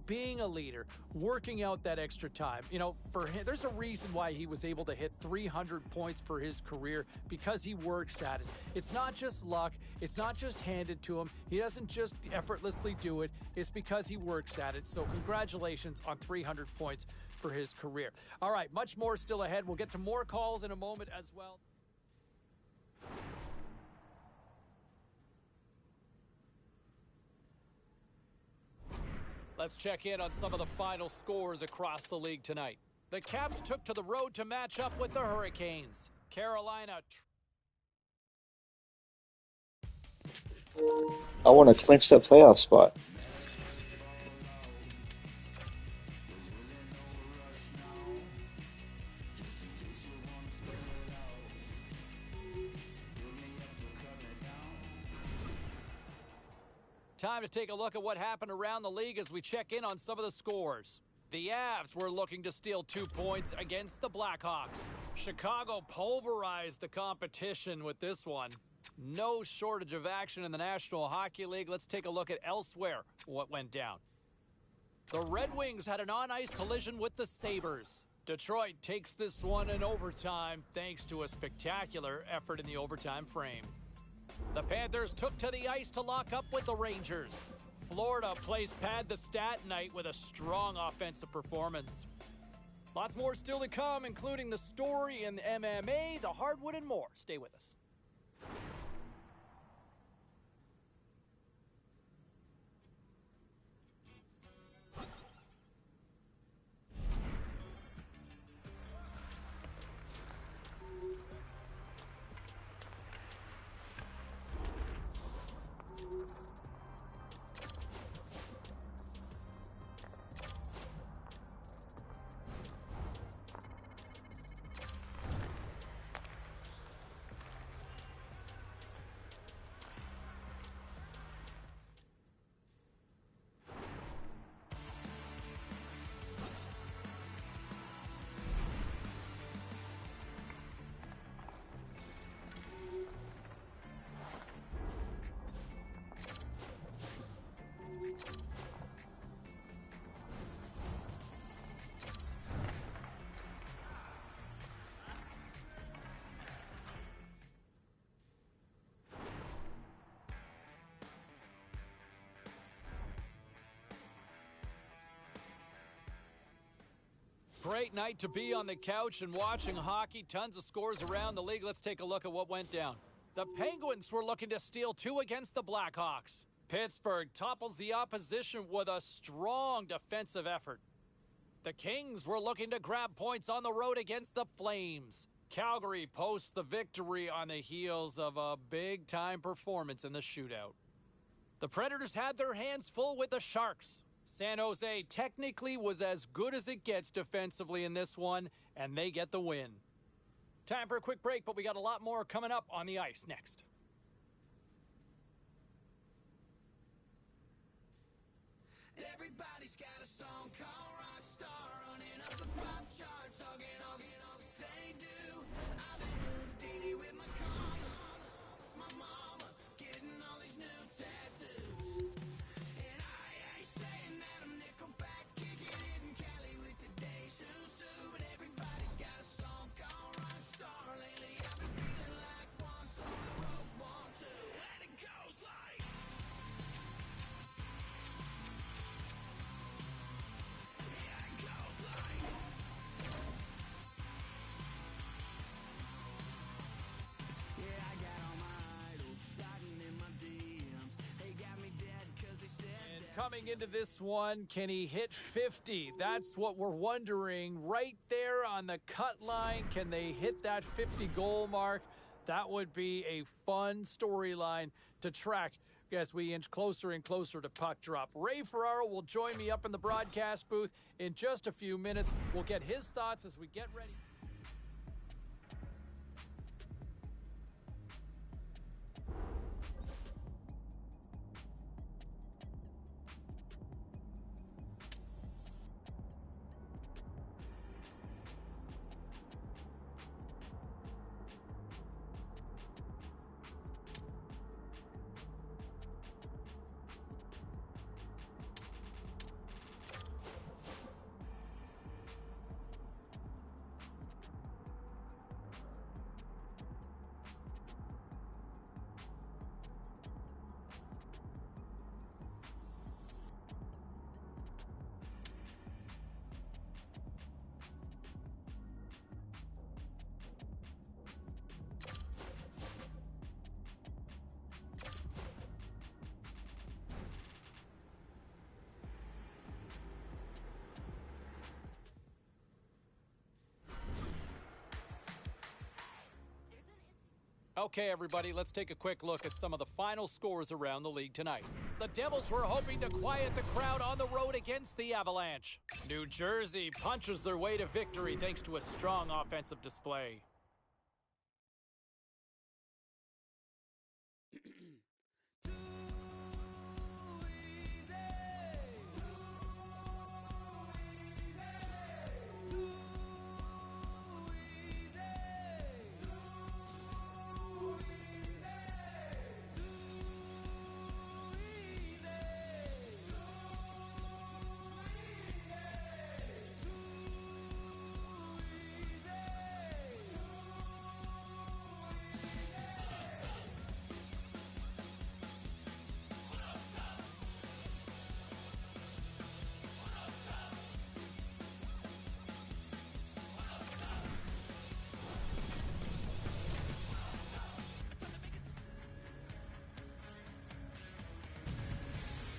being a leader, working out that extra time. For him, there's a reason why he was able to hit 300 points for his career, because he works at it. It's not just luck. It's not just handed to him. He doesn't just effortlessly do it. It's because he works at it. So congratulations on 300 points for his career. All right, much more still ahead. We'll get to more calls in a moment as well. Let's check in on some of the final scores across the league tonight. The Caps took to the road to match up with the Hurricanes. Carolina. I want to clinch that playoff spot. Time to take a look at what happened around the league as we check in on some of the scores. The Avs were looking to steal 2 points against the Blackhawks. Chicago pulverized the competition with this one. No shortage of action in the National Hockey League. Let's take a look at elsewhere what went down. The Red Wings had an on-ice collision with the Sabres. Detroit takes this one in overtime thanks to a spectacular effort in the overtime frame. The Panthers took to the ice to lock up with the Rangers. Florida plays pad the stat night with a strong offensive performance. Lots more still to come, including the story in MMA, the hardwood, and more. Stay with us. Great night to be on the couch and watching hockey. Tons of scores around the league. Let's take a look at what went down. The Penguins were looking to steal 2 against the Blackhawks. Pittsburgh topples the opposition with a strong defensive effort. The Kings were looking to grab points on the road against the Flames. Calgary posts the victory on the heels of a big-time performance in the shootout. The Predators had their hands full with the Sharks. San Jose technically was as good as it gets defensively in this one, and they get the win. Time for a quick break, but we got a lot more coming up on the ice next. Everybody's got a song called Rockstar, running up the pop charts, hugging all they do. I've been Houdini with my commas, my mama, getting all these new tattoos. And I ain't saying that I'm Nickelback, kicking it in Cali with today's Susu. But everybody's got a song called Rockstar. Lately I've been feeling like one, so I wrote one too. And it goes like... Coming into this one, can he hit 50? That's what we're wondering. Right there on the cut line, can they hit that 50-goal mark? That would be a fun storyline to track as we inch closer and closer to puck drop. Ray Ferraro will join me up in the broadcast booth in just a few minutes. We'll get his thoughts as we get ready. Okay, everybody, let's take a quick look at some of the final scores around the league tonight. The Devils were hoping to quiet the crowd on the road against the Avalanche. New Jersey punches their way to victory thanks to a strong offensive display.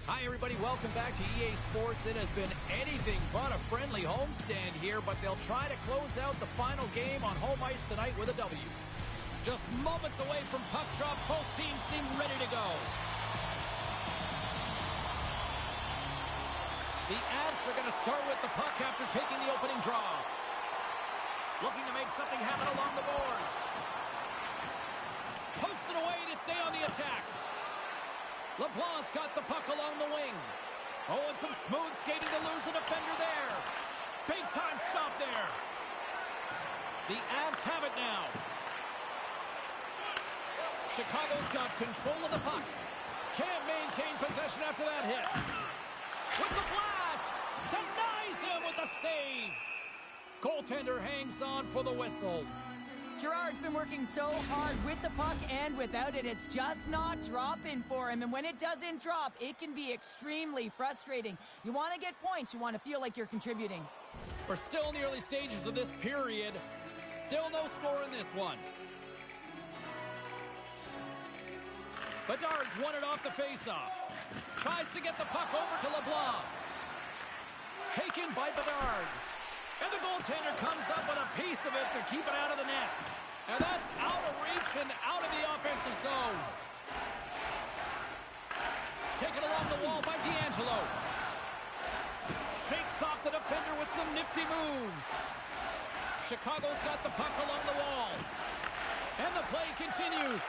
Hi, everybody. Welcome back to EA Sports. It has been anything but a friendly homestand here, but they'll try to close out the final game on home ice tonight with a W. Just moments away from puck drop, both teams seem ready to go. The Avs are going to start with the puck after taking the opening draw. Looking to make something happen along the boards. Pokes it away to stay on the attack. LeBlanc's got the puck along the wing. Oh, and some smooth skating to lose the defender there. Big time stop there. The Avs have it now. Chicago's got control of the puck. Can't maintain possession after that hit. With the blast. Denies him with the save. Goaltender hangs on for the whistle. Gerard's been working so hard with the puck and without it. It's just not dropping for him. And when it doesn't drop, it can be extremely frustrating. You want to get points. You want to feel like you're contributing. We're still in the early stages of this period. Still no score in this one. Bedard's won it off the faceoff. Tries to get the puck over to LeBlanc. Taken by Bedard. And the goaltender comes up with a piece of it to keep it out of the net. And that's out of reach and out of the offensive zone. Taken along the wall by D'Angelo. Shakes off the defender with some nifty moves. Chicago's got the puck along the wall. And the play continues.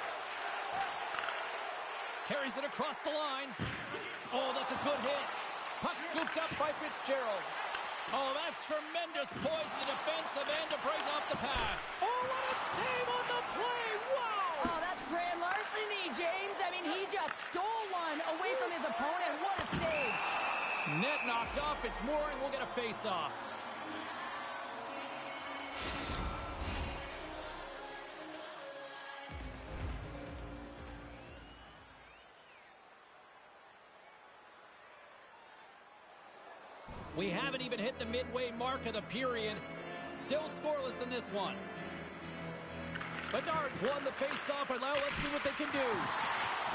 Carries it across the line. Oh, that's a good hit. Puck scooped up by Fitzgerald. Oh, that's tremendous poise in the defensive end to break off the pass. Oh, what a save on the play. Wow. Oh, that's grand larceny, James. I mean, he just stole one away from his opponent. What a save. Net knocked off. It's Mooring. We'll get a face-off. We haven't even hit the midway mark of the period. Still scoreless in this one. Bedard's won the face-off, and now let's see what they can do.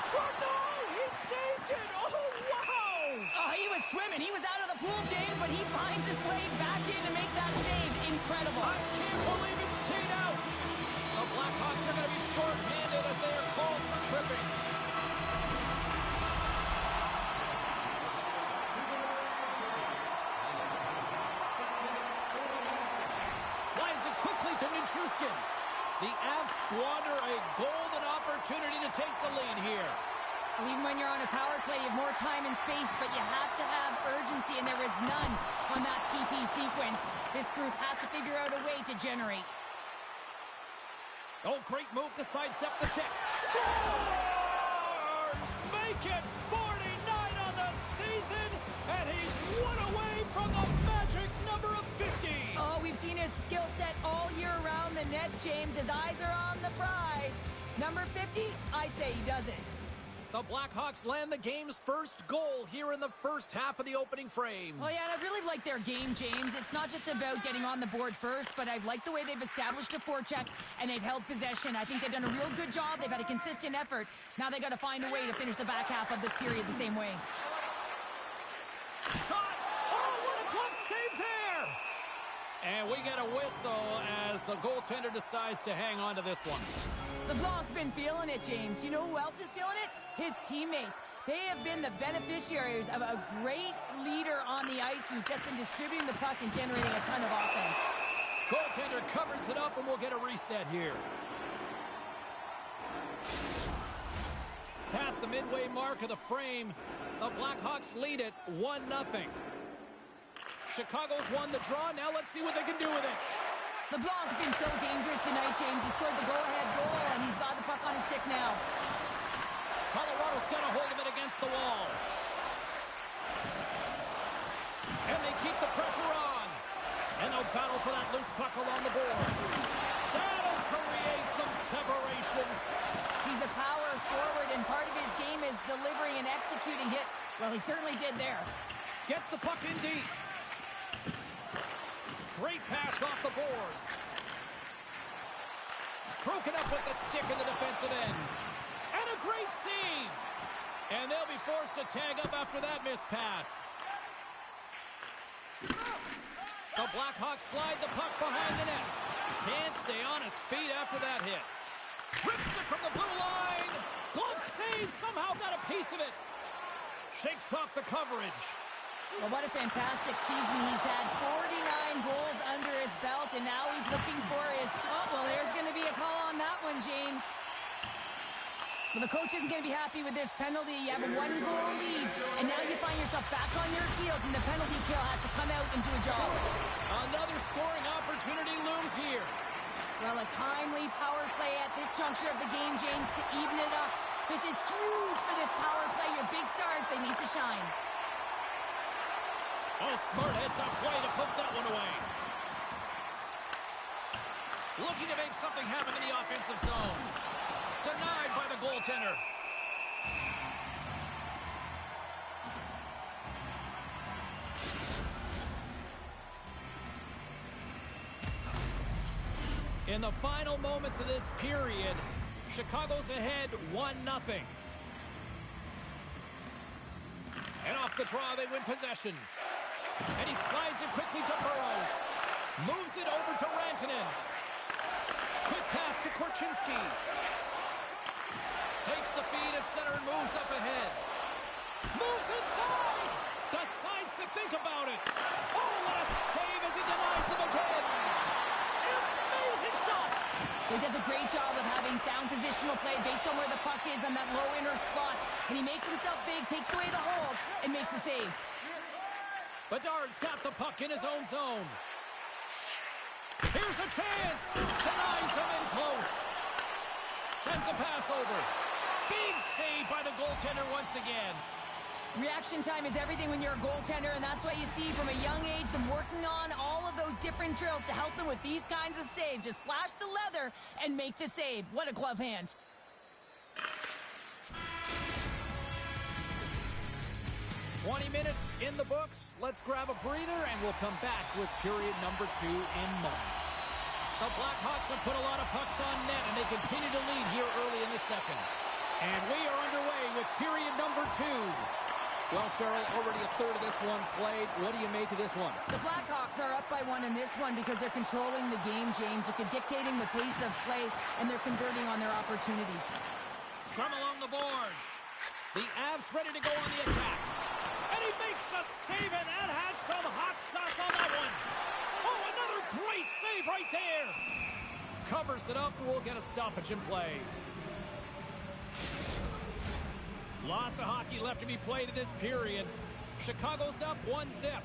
Scored! No! He saved it! Oh, wow! Oh, he was swimming. He was out of the pool, James, but he finds his way back in to make that save. Incredible. I can't believe it stayed out. The Blackhawks are going to be short-handed as they are called for tripping. Quickly to Nichushkin. The Avs squander a golden opportunity to take the lead here. Well, even when you're on a power play, you have more time and space, but you have to have urgency, and there is none on that PP sequence. This group has to figure out a way to generate. Oh, great move to sidestep the check. Scores! Make it 49 on the season, and he's one away from the magic number of 50. Oh, we've seen his skill set all year around the net, James. His eyes are on the prize. Number 50, I say he does it. The Blackhawks land the game's first goal here in the first half of the opening frame. Oh, yeah, and I really like their game, James. It's not just about getting on the board first, but I like the way they've established a forecheck and they've held possession. I think they've done a real good job. They've had a consistent effort. Now they've got to find a way to finish the back half of this period the same way. Shot! Oh, what a glove save there! And we get a whistle as the goaltender decides to hang on to this one. LeBlanc's been feeling it, James. You know who else is feeling it? His teammates. They have been the beneficiaries of a great leader on the ice who's just been distributing the puck and generating a ton of offense. Goaltender covers it up, and we'll get a reset here. Past the midway mark of the frame, the Blackhawks lead it 1-0. Chicago's won the draw. Now let's see what they can do with it. LeBlanc's been so dangerous tonight, James. He scored the go-ahead goal, and he's got the puck on his stick now. Colorado's got a hold of it against the wall. And they keep the pressure on. And they'll battle for that loose puck along the boards. That'll create some separation. He's a power forward, and part of his game is delivering and executing hits. Well, he certainly did there. Gets the puck in deep. Great pass off the boards. Broken up with the stick in the defensive end. And a great save. And they'll be forced to tag up after that missed pass. The Blackhawks slide the puck behind the net. Can't stay on his feet after that hit. Rips it from the blue line. Glove save. Somehow got a piece of it. Shakes off the coverage. Well, what a fantastic season he's had. 49 goals under his belt, and now he's looking for his... Oh, well, there's going to be a call on that one, James. Well, the coach isn't going to be happy with this penalty. You have a one-goal lead, and now you find yourself back on your heels, and the penalty kill has to come out and do a job. Another scoring opportunity looms here. Well, a timely power play at this juncture of the game, James, to even it up. This is huge for this power play. Your big stars, they need to shine. Oh, smart heads-up play to put that one away. Looking to make something happen in the offensive zone. Denied by the goaltender. In the final moments of this period, Chicago's ahead 1-0. And off the draw, they win possession. And he slides it quickly to Burrows. Moves it over to Rantanen. Quick pass to Korchinski. Takes the feed at center and moves up ahead. Moves inside. Decides to think about it. Oh, what a save as he denies him again. Amazing stops. He does a great job of having sound positional play based on where the puck is on that low inner slot. And he makes himself big, takes away the holes, and makes the save. Bedard's got the puck in his own zone. Here's a chance. Denies him in close. Sends a pass over. Big save by the goaltender once again. Reaction time is everything when you're a goaltender, and that's what you see from a young age, them working on all of those different drills to help them with these kinds of saves. Just flash the leather and make the save. What a glove hand. "20 minutes in the books. Let's grab a breather, and we'll come back with period number 2 in moments. The Blackhawks have put a lot of pucks on net, and they continue to lead here early in the second. And we are underway with period number 2. Well, Cheryl, already a third of this one played. What do you make of this one? The Blackhawks are up by 1 in this one because they're controlling the game, James. They're dictating the pace of play, and they're converting on their opportunities. Scrum along the boards. The Avs ready to go on the attack. And he makes the save, and that had some hot sauce on that one. Oh, another great save right there. Covers it up, and we'll get a stoppage in play. Lots of hockey left to be played in this period. Chicago's up 1-0.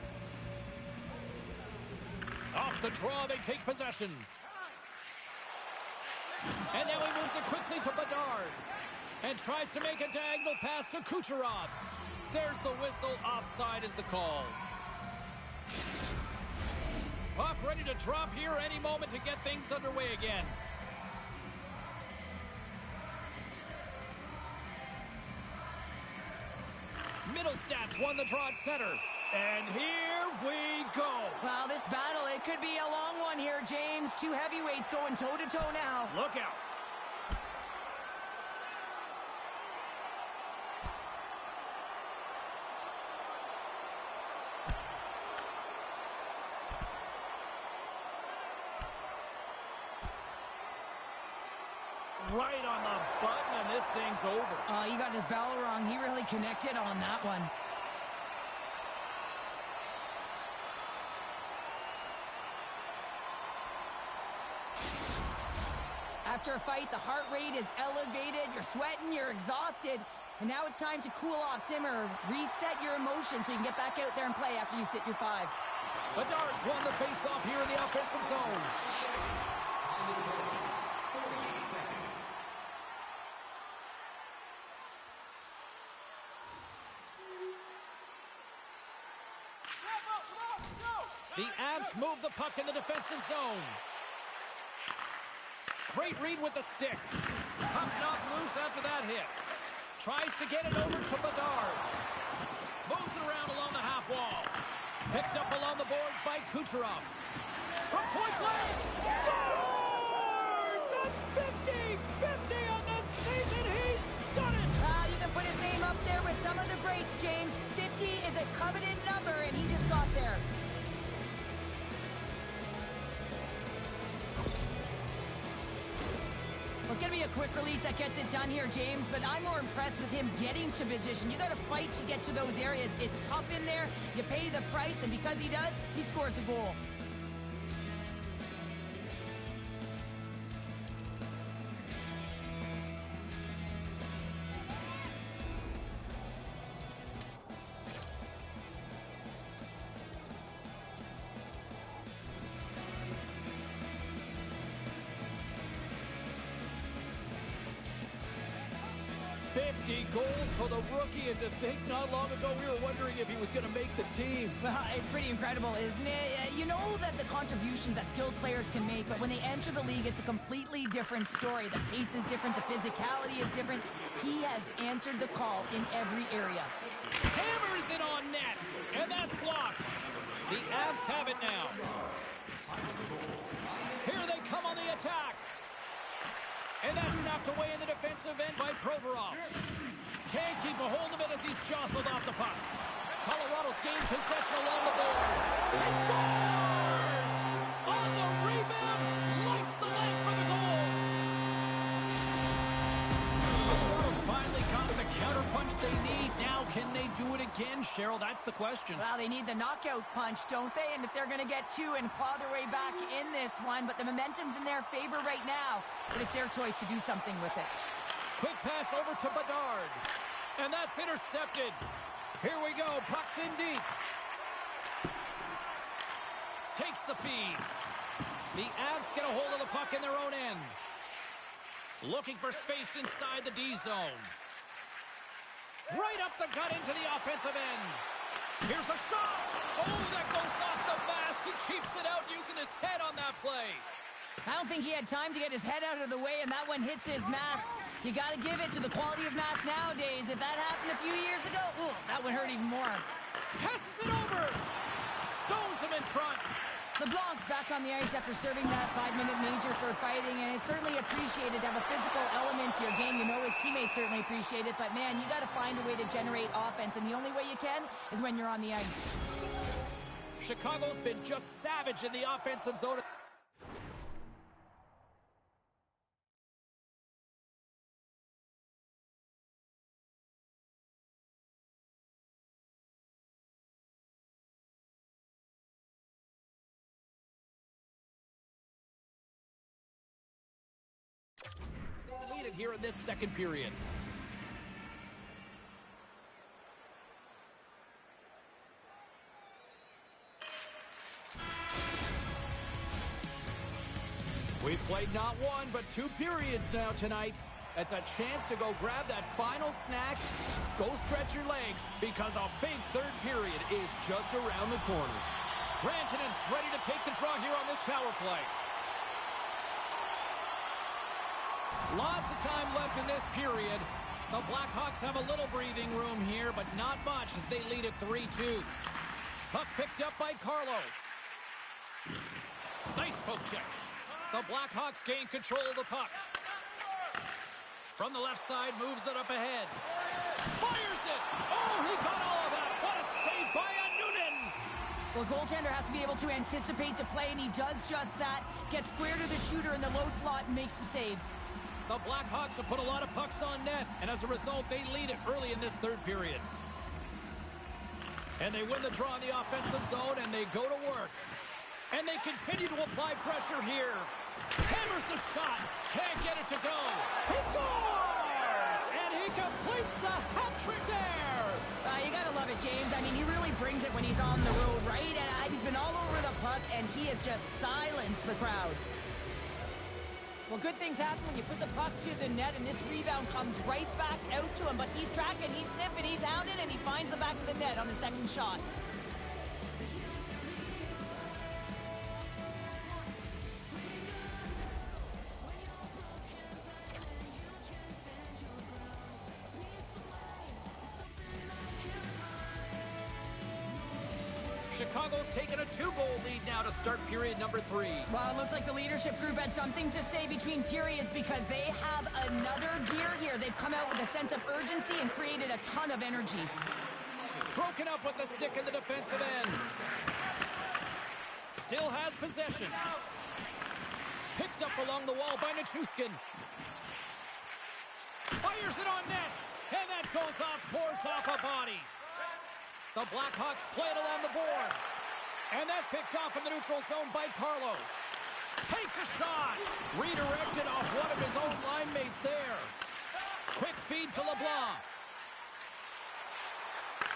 Off the draw, they take possession. And now he moves it quickly to Bedard. And tries to make a diagonal pass to Kucherov. There's the whistle. Offside is the call. Puck ready to drop here any moment to get things underway again. Middlestats won the draw at center. And here we go. Well, this battle, it could be a long one here, James. Two heavyweights going toe-to-toe now. Look out. right on the button, and this thing's over. He got his bell wrong. He really connected on that one. After a fight, the heart rate is elevated, you're sweating, you're exhausted, and now it's time to cool off, simmer, reset your emotions so you can get back out there and play after you sit your 5. Bedard's won the face-off here in the offensive zone. The Avs move the puck in the defensive zone. Great read with the stick. Puck knocked loose after that hit. Tries to get it over to Bedard. Moves it around along the half wall. Picked up along the boards by Kucherov. From point blank. Scores! That's 50! 50 on the season. He's done it! You can put his name up there with some of the greats, James. 50 is a coveted number, and he just got there. Well, it's going to be a quick release that gets it done here, James, but I'm more impressed with him getting to position. You got to fight to get to those areas. It's tough in there. You pay the price, and because he does, he scores a goal. Goals for the rookie, and to think not long ago we were wondering if he was going to make the team. Well, it's pretty incredible, isn't it? You know that the contributions that skilled players can make, but when they enter the league, it's a completely different story. The pace is different, the physicality is different. He has answered the call in every area. Hammers it on net, and that's blocked. The Avs have it now. Here they come on the attack. And that's snapped away in the defensive end by Provorov. Can't keep a hold of it as he's jostled off the puck. Colorado's gained possession along the boards. He scores! On the rebound, lights the lamp for the goal. Colorado's finally got the counterpunch they need. Now, can they do it again, Cheryl? That's the question. Well, they need the knockout punch, don't they? And if they're going to get 2 and claw their way back in this one, but the momentum's in their favor right now. But it's their choice to do something with it. Quick pass over to Bedard. And that's intercepted. Here we go. Puck's in deep. Takes the feed. The Avs get a hold of the puck in their own end. Looking for space inside the D zone. Right up the gut into the offensive end. Here's a shot. Oh, that goes off the mask. He keeps it out using his head on that play. I don't think he had time to get his head out of the way, and that one hits his mask. You got to give it to the quality of mask nowadays. If that happened a few years ago, ooh, that would hurt even more. Passes it over. Stones him in front. LeBlanc's back on the ice after serving that 5-minute major for fighting, and it's certainly appreciated to have a physical element to your game. You know his teammates certainly appreciate it, but man, you got to find a way to generate offense, and the only way you can is when you're on the ice. Chicago's been just savage in the offensive zone. Lead it here in this second period. We've played not one, but 2 periods now tonight. It's a chance to go grab that final snack. Go stretch your legs, because a big third period is just around the corner. Rantanen's ready to take the draw here on this power play. Lots of time left in this period. The Blackhawks have a little breathing room here, but not much as they lead at 3-2. Puck picked up by Carlo. Nice poke check. The Blackhawks gain control of the puck. From the left side, moves it up ahead. Fires it! Oh, he got all of that! What a save by Noonan! Well, a goaltender has to be able to anticipate the play, and he does just that. Gets square to the shooter in the low slot and makes the save. The Blackhawks have put a lot of pucks on net, and as a result, they lead it early in this third period. And they win the draw in the offensive zone, and they go to work. And they continue to apply pressure here. Hammers the shot. Can't get it to go. He scores! And he completes the hat trick there. You gotta love it, James. I mean, he really brings it when he's on the road, right? And he's been all over the puck, and he has just silenced the crowd. Well, good things happen when you put the puck to the net, and this rebound comes right back out to him. But he's tracking, he's sniffing, he's hounding, and he finds the back of the net on the second shot. Chicago's taken a 2-goal lead now to start period number 3. Well, it looks like the leadership group had something to say between periods because they have another gear here. They've come out with a sense of urgency and created a ton of energy. Broken up with the stick in the defensive end. Still has possession. Picked up along the wall by Nichushkin. Fires it on net. And that goes off, pours off a body. The Blackhawks play it along the boards. And that's picked off in the neutral zone by Carlo. Takes a shot. Redirected off one of his own line mates there. Quick feed to LeBlanc.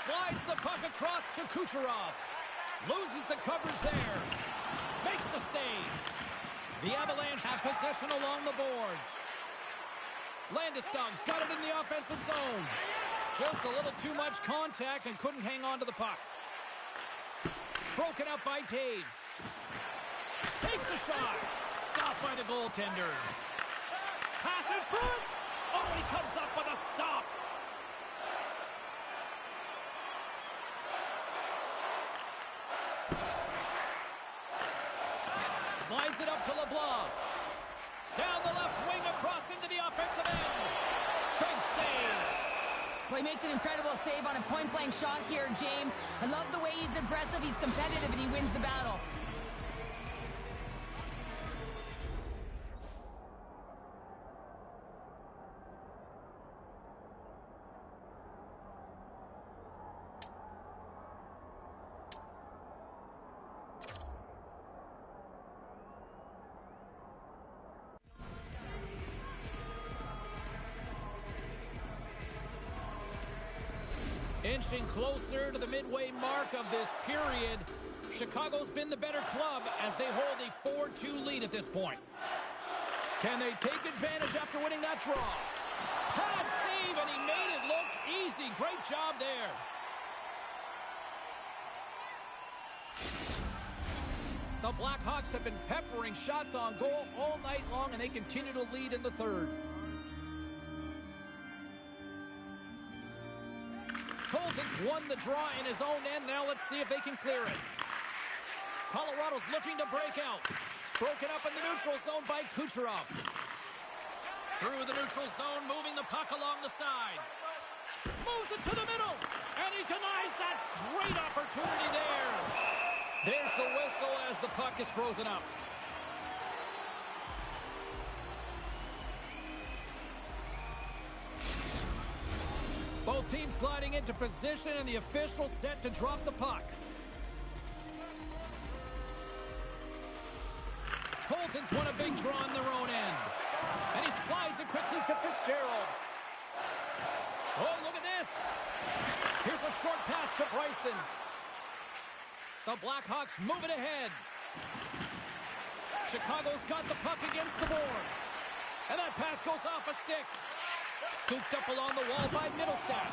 Slides the puck across to Kucherov. Loses the coverage there. Makes the save. The Avalanche have possession along the boards. Landeskog's got it in the offensive zone. Just a little too much contact and couldn't hang on to the puck. Broken up by Taves. Takes a shot. Stopped by the goaltender. Pass in front. Oh, he comes up with a stop. Slides it up to LeBlanc. Down the left wing across into the offensive end. Big save. Well, he makes an incredible save on a point-blank shot here, James. I love the way he's aggressive, he's competitive, and he wins the battle. Inching closer to the midway mark of this period. Chicago's been the better club as they hold a 4-2 lead at this point. Can they take advantage after winning that draw? Pad save, and he made it look easy. Great job there. The Blackhawks have been peppering shots on goal all night long, and they continue to lead in the third. Colton's won the draw in his own end. Now let's see if they can clear it. Colorado's looking to break out. Broken up in the neutral zone by Kucherov. Through the neutral zone, moving the puck along the side. Moves it to the middle. And he denies that great opportunity there. There's the whistle as the puck is frozen up. Both teams gliding into position, and the official set to drop the puck. Colton's won a big draw on their own end. And he slides it quickly to Fitzgerald. Oh, look at this. Here's a short pass to Bryson. The Blackhawks move it ahead. Chicago's got the puck against the boards. And that pass goes off a stick. Scooped up along the wall by Middlestat.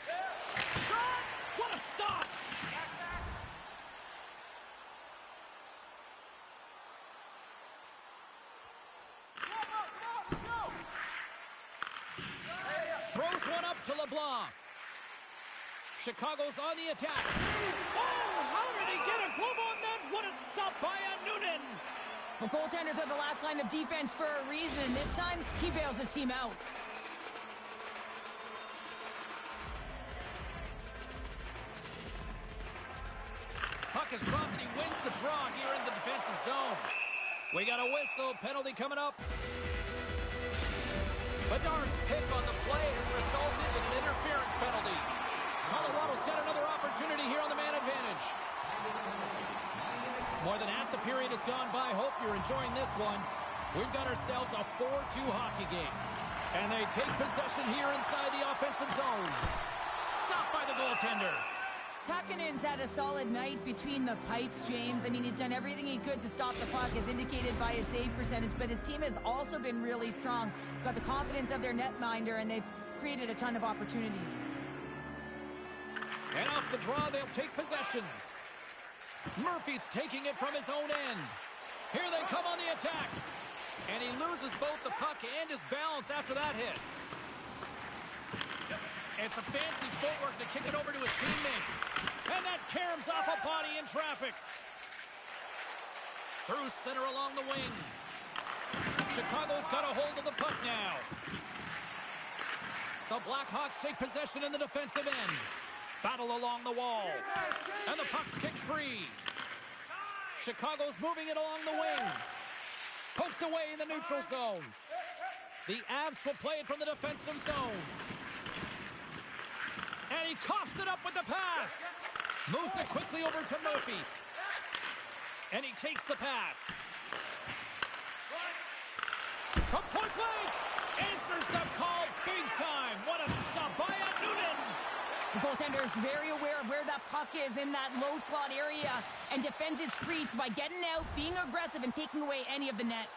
Shot! What a stop! Throws one up to LeBlanc. Chicago's on the attack. Oh, how did he get a glove on that? What a stop by Noonan! Well, goaltenders are the last line of defense for a reason. This time, he bails his team out. Puck is dropped, and he wins the draw here in the defensive zone. We got a whistle. Penalty coming up. Bedard's pick on the play has resulted in an interference penalty. Colorado's got another opportunity here on the man advantage. More than half the period has gone by. Hope you're enjoying this one. We've got ourselves a 4-2 hockey game. And they take possession here inside the offensive zone. Stopped by the goaltender. Hakanen's had a solid night between the pipes, James. I mean, he's done everything he could to stop the puck, as indicated by his save percentage, but his team has also been really strong. Got the confidence of their netminder, and they've created a ton of opportunities. And off the draw, they'll take possession. Murphy's taking it from his own end. Here they come on the attack. And he loses both the puck and his balance after that hit. It's a fancy footwork to kick it over to his teammate. And that caroms off a body in traffic. Through center along the wing. Chicago's got a hold of the puck now. The Blackhawks take possession in the defensive end. Battle along the wall. And the puck's kicked free. Chicago's moving it along the wing. Poked away in the neutral zone. The Avs will play it from the defensive zone. And he coughs it up with the pass. Moves it quickly over to Murphy. And he takes the pass. From point blank. Answers the call big time. What a stop by Noonan. The goaltender is very aware of where that puck is in that low slot area and defends his crease by getting out, being aggressive, and taking away any of the net.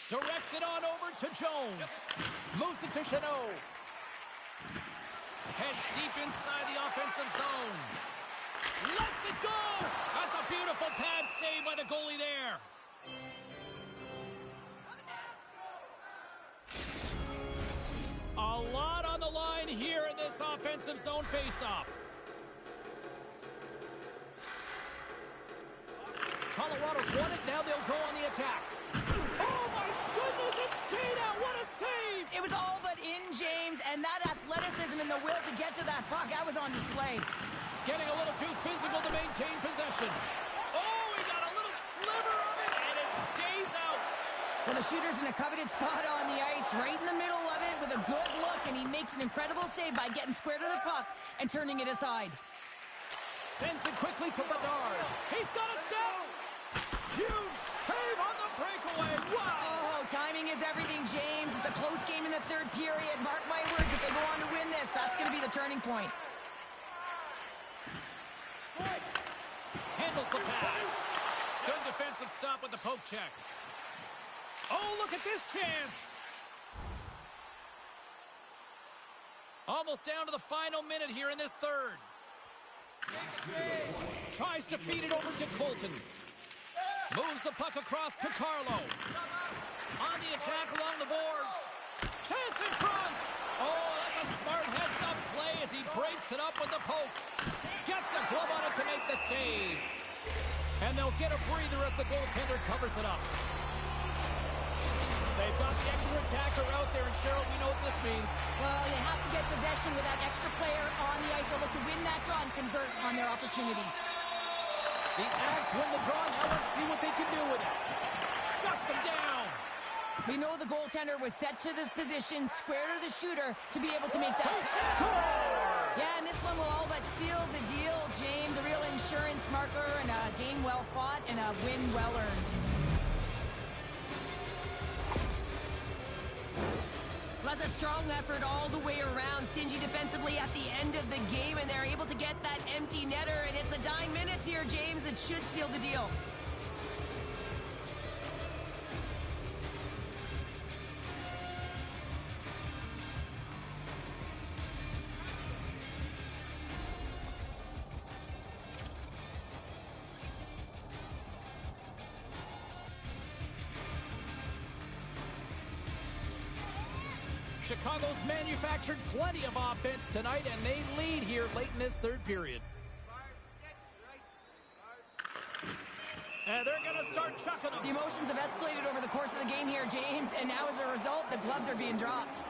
Directs it on over to Jones. Moves it to Chanot. Heads deep inside the offensive zone. Lets it go! That's a beautiful pad save by the goalie there. A lot on the line here in this offensive zone faceoff. Colorado's won it. Now they'll go on the attack. Oh, my goodness, it stayed out. What a save. It was all but in, James, and that athleticism and the will to get to that puck, that was on display. Getting a little too physical to maintain possession. Oh, he got a little sliver of it, and it stays out. Well, the shooter's in a coveted spot on the ice, right in the middle of it with a good look, and he makes an incredible save by getting square to the puck and turning it aside. Sends it quickly to Bedard. He's got a step. Huge save on the breakaway. Wow. Oh, timing is everything, James. It's a close game in the third period. Mark my words, if they go on to win this, that's going to be the turning point. Handles the pass. Good defensive stop with the poke check. Oh, look at this chance. Almost down to the final minute here in this third. Tries to feed it over to Colton. Moves the puck across to Carlo. On the attack along the boards. Chance in front. Oh, that's a smart heads-up play as he breaks it up with the poke. Gets a glove on it to make the save. And they'll get a breather as the goaltender covers it up. They've got the extra attacker out there, and Cheryl, we know what this means. Well, you have to get possession with that extra player on the ice. They'll look to win that draw and convert on their opportunity. The Avs win the draw. Now let's see what they can do with it. Shuts him down. We know the goaltender was set to this position, square to the shooter, to be able to make that. Yeah, and this one will all but seal the deal, James. A real insurance marker and a game well fought and a win well earned. Well, that's a strong effort all the way around. Stingy defensively at the end of the game, and they're able to get that empty netter. And it's the dying minutes here, James. It should seal the deal. Chicago's manufactured plenty of offense tonight, and they lead here late in this third period. And they're going to start chucking them. The emotions have escalated over the course of the game here, James, and now as a result, the gloves are being dropped.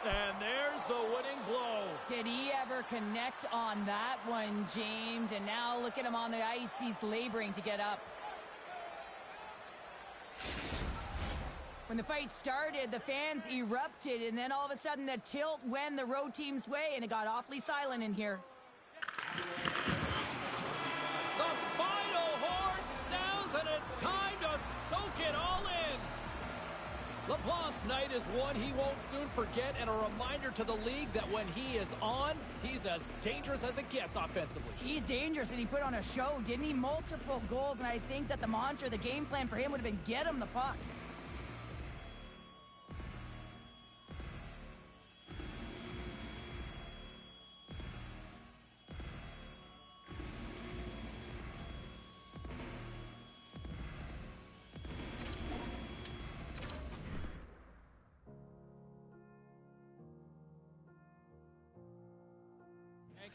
And there's the winning blow. Did he ever connect on that one, James? And now look at him on the ice. He's laboring to get up. When the fight started, the fans erupted, and then all of a sudden the tilt went the road team's way, and it got awfully silent in here. The final horn sounds, and it's time to soak it all in. Laplace night is one he won't soon forget, and a reminder to the league that when he is on, he's as dangerous as it gets offensively. He's dangerous, and he put on a show, didn't he? Multiple goals, and I think that the mantra, the game plan for him would have been get him the puck.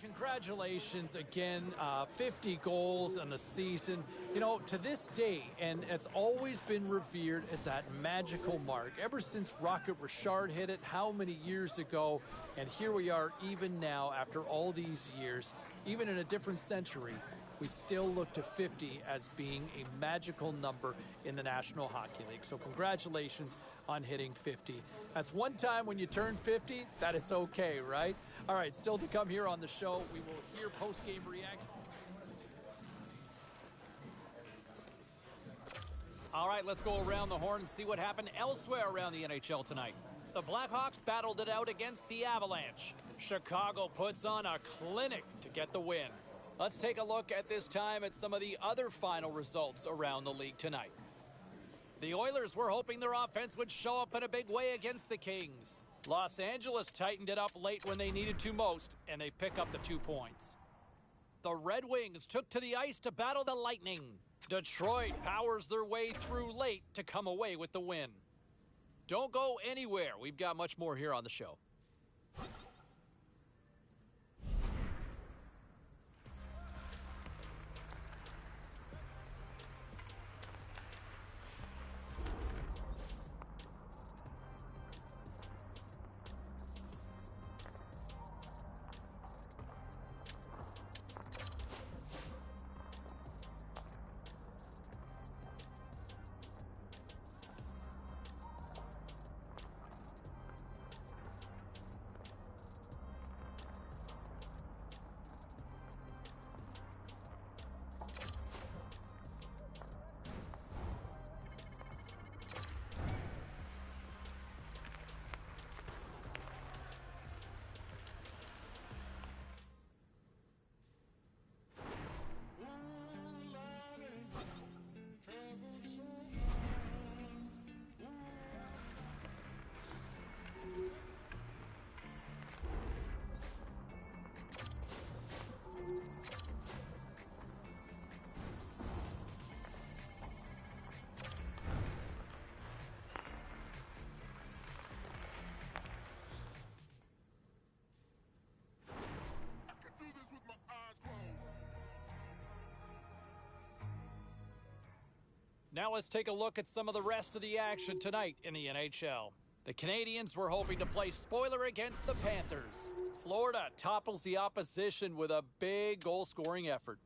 Congratulations again, 50 goals in the season. You know, to this day, and it's always been revered as that magical mark. Ever since Rocket Richard hit it, how many years ago? And here we are even now after all these years, even in a different century, we still look to 50 as being a magical number in the National Hockey League. So congratulations on hitting 50. That's one time when you turn 50 that it's okay, right? All right, still to come here on the show, we will hear post-game reaction. All right, let's go around the horn and see what happened elsewhere around the NHL tonight. The Blackhawks battled it out against the Avalanche. Chicago puts on a clinic to get the win. Let's take a look at this time at some of the other final results around the league tonight. The Oilers were hoping their offense would show up in a big way against the Kings. Los Angeles tightened it up late when they needed to most, and they pick up the 2 points. The Red Wings took to the ice to battle the Lightning. Detroit powers their way through late to come away with the win. Don't go anywhere. We've got much more here on the show. Now let's take a look at some of the rest of the action tonight in the NHL. The Canadiens were hoping to play spoiler against the Panthers. Florida topples the opposition with a big goal-scoring effort.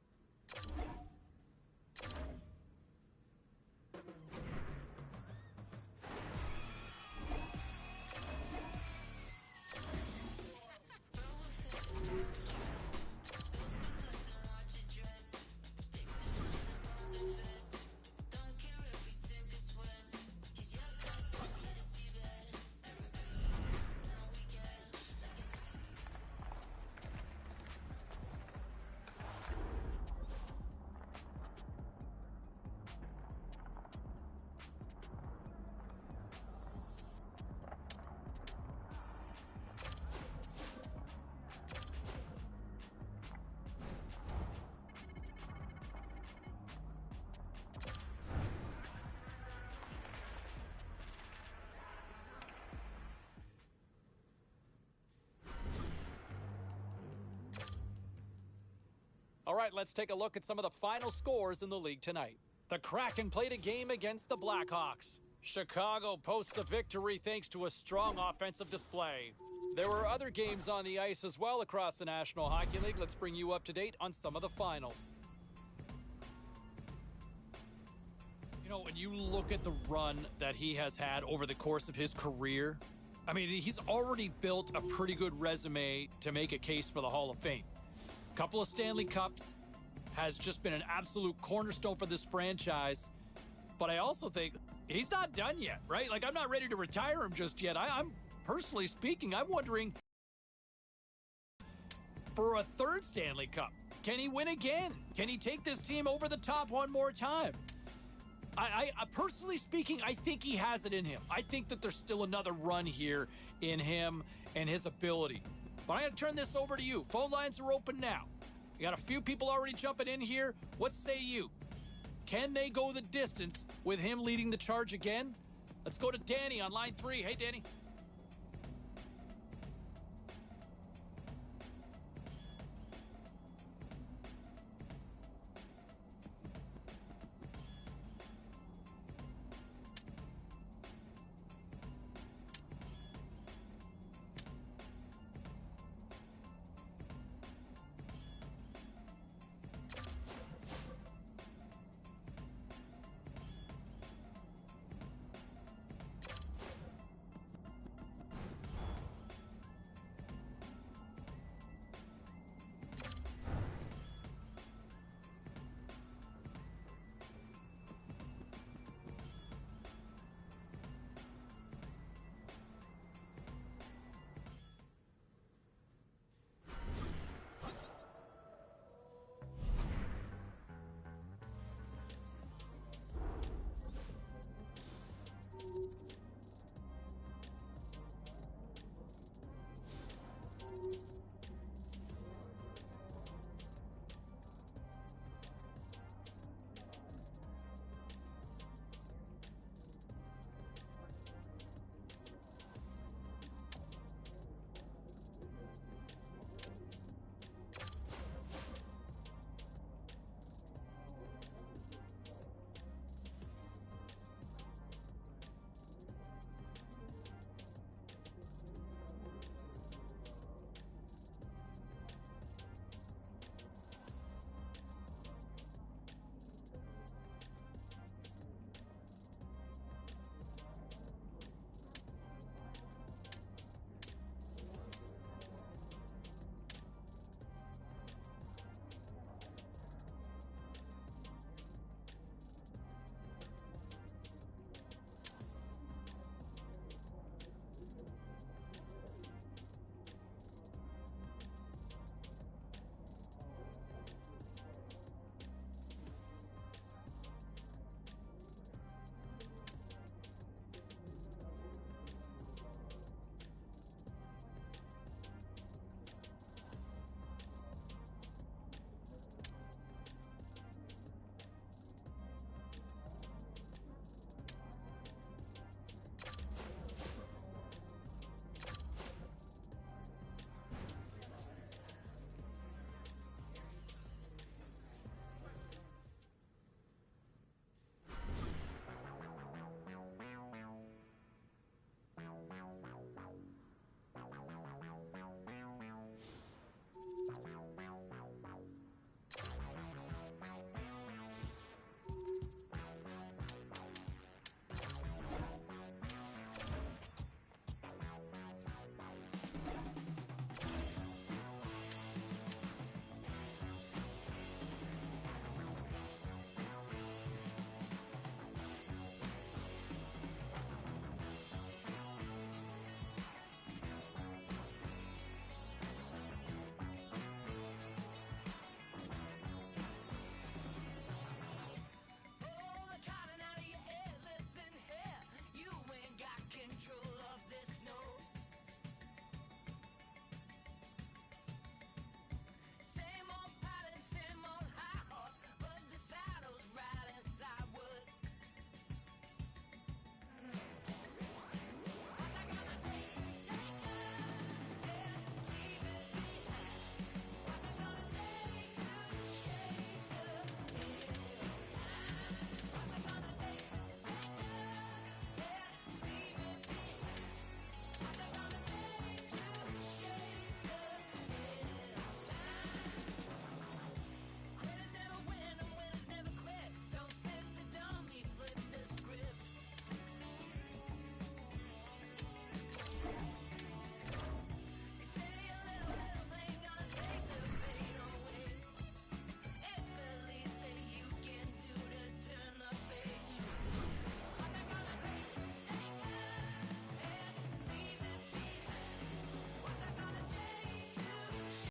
All right, let's take a look at some of the final scores in the league tonight. The Kraken played a game against the Blackhawks. Chicago posts a victory thanks to a strong offensive display. There were other games on the ice as well across the National Hockey League. Let's bring you up to date on some of the finals. You know, when you look at the run that he has had over the course of his career, I mean, he's already built a pretty good resume to make a case for the Hall of Fame. Couple of Stanley Cups, has just been an absolute cornerstone for this franchise. But I also think he's not done yet, right? Like, I'm not ready to retire him just yet. I'm personally speaking, I'm wondering for a third Stanley Cup. Can he win again? Can he take this team over the top one more time? I personally speaking, I think he has it in him. I think that there's still another run here in him and his ability. But I'm going to turn this over to you. Phone lines are open now. You got a few people already jumping in here. What say you? Can they go the distance with him leading the charge again? Let's go to Danny on line 3. Hey, Danny.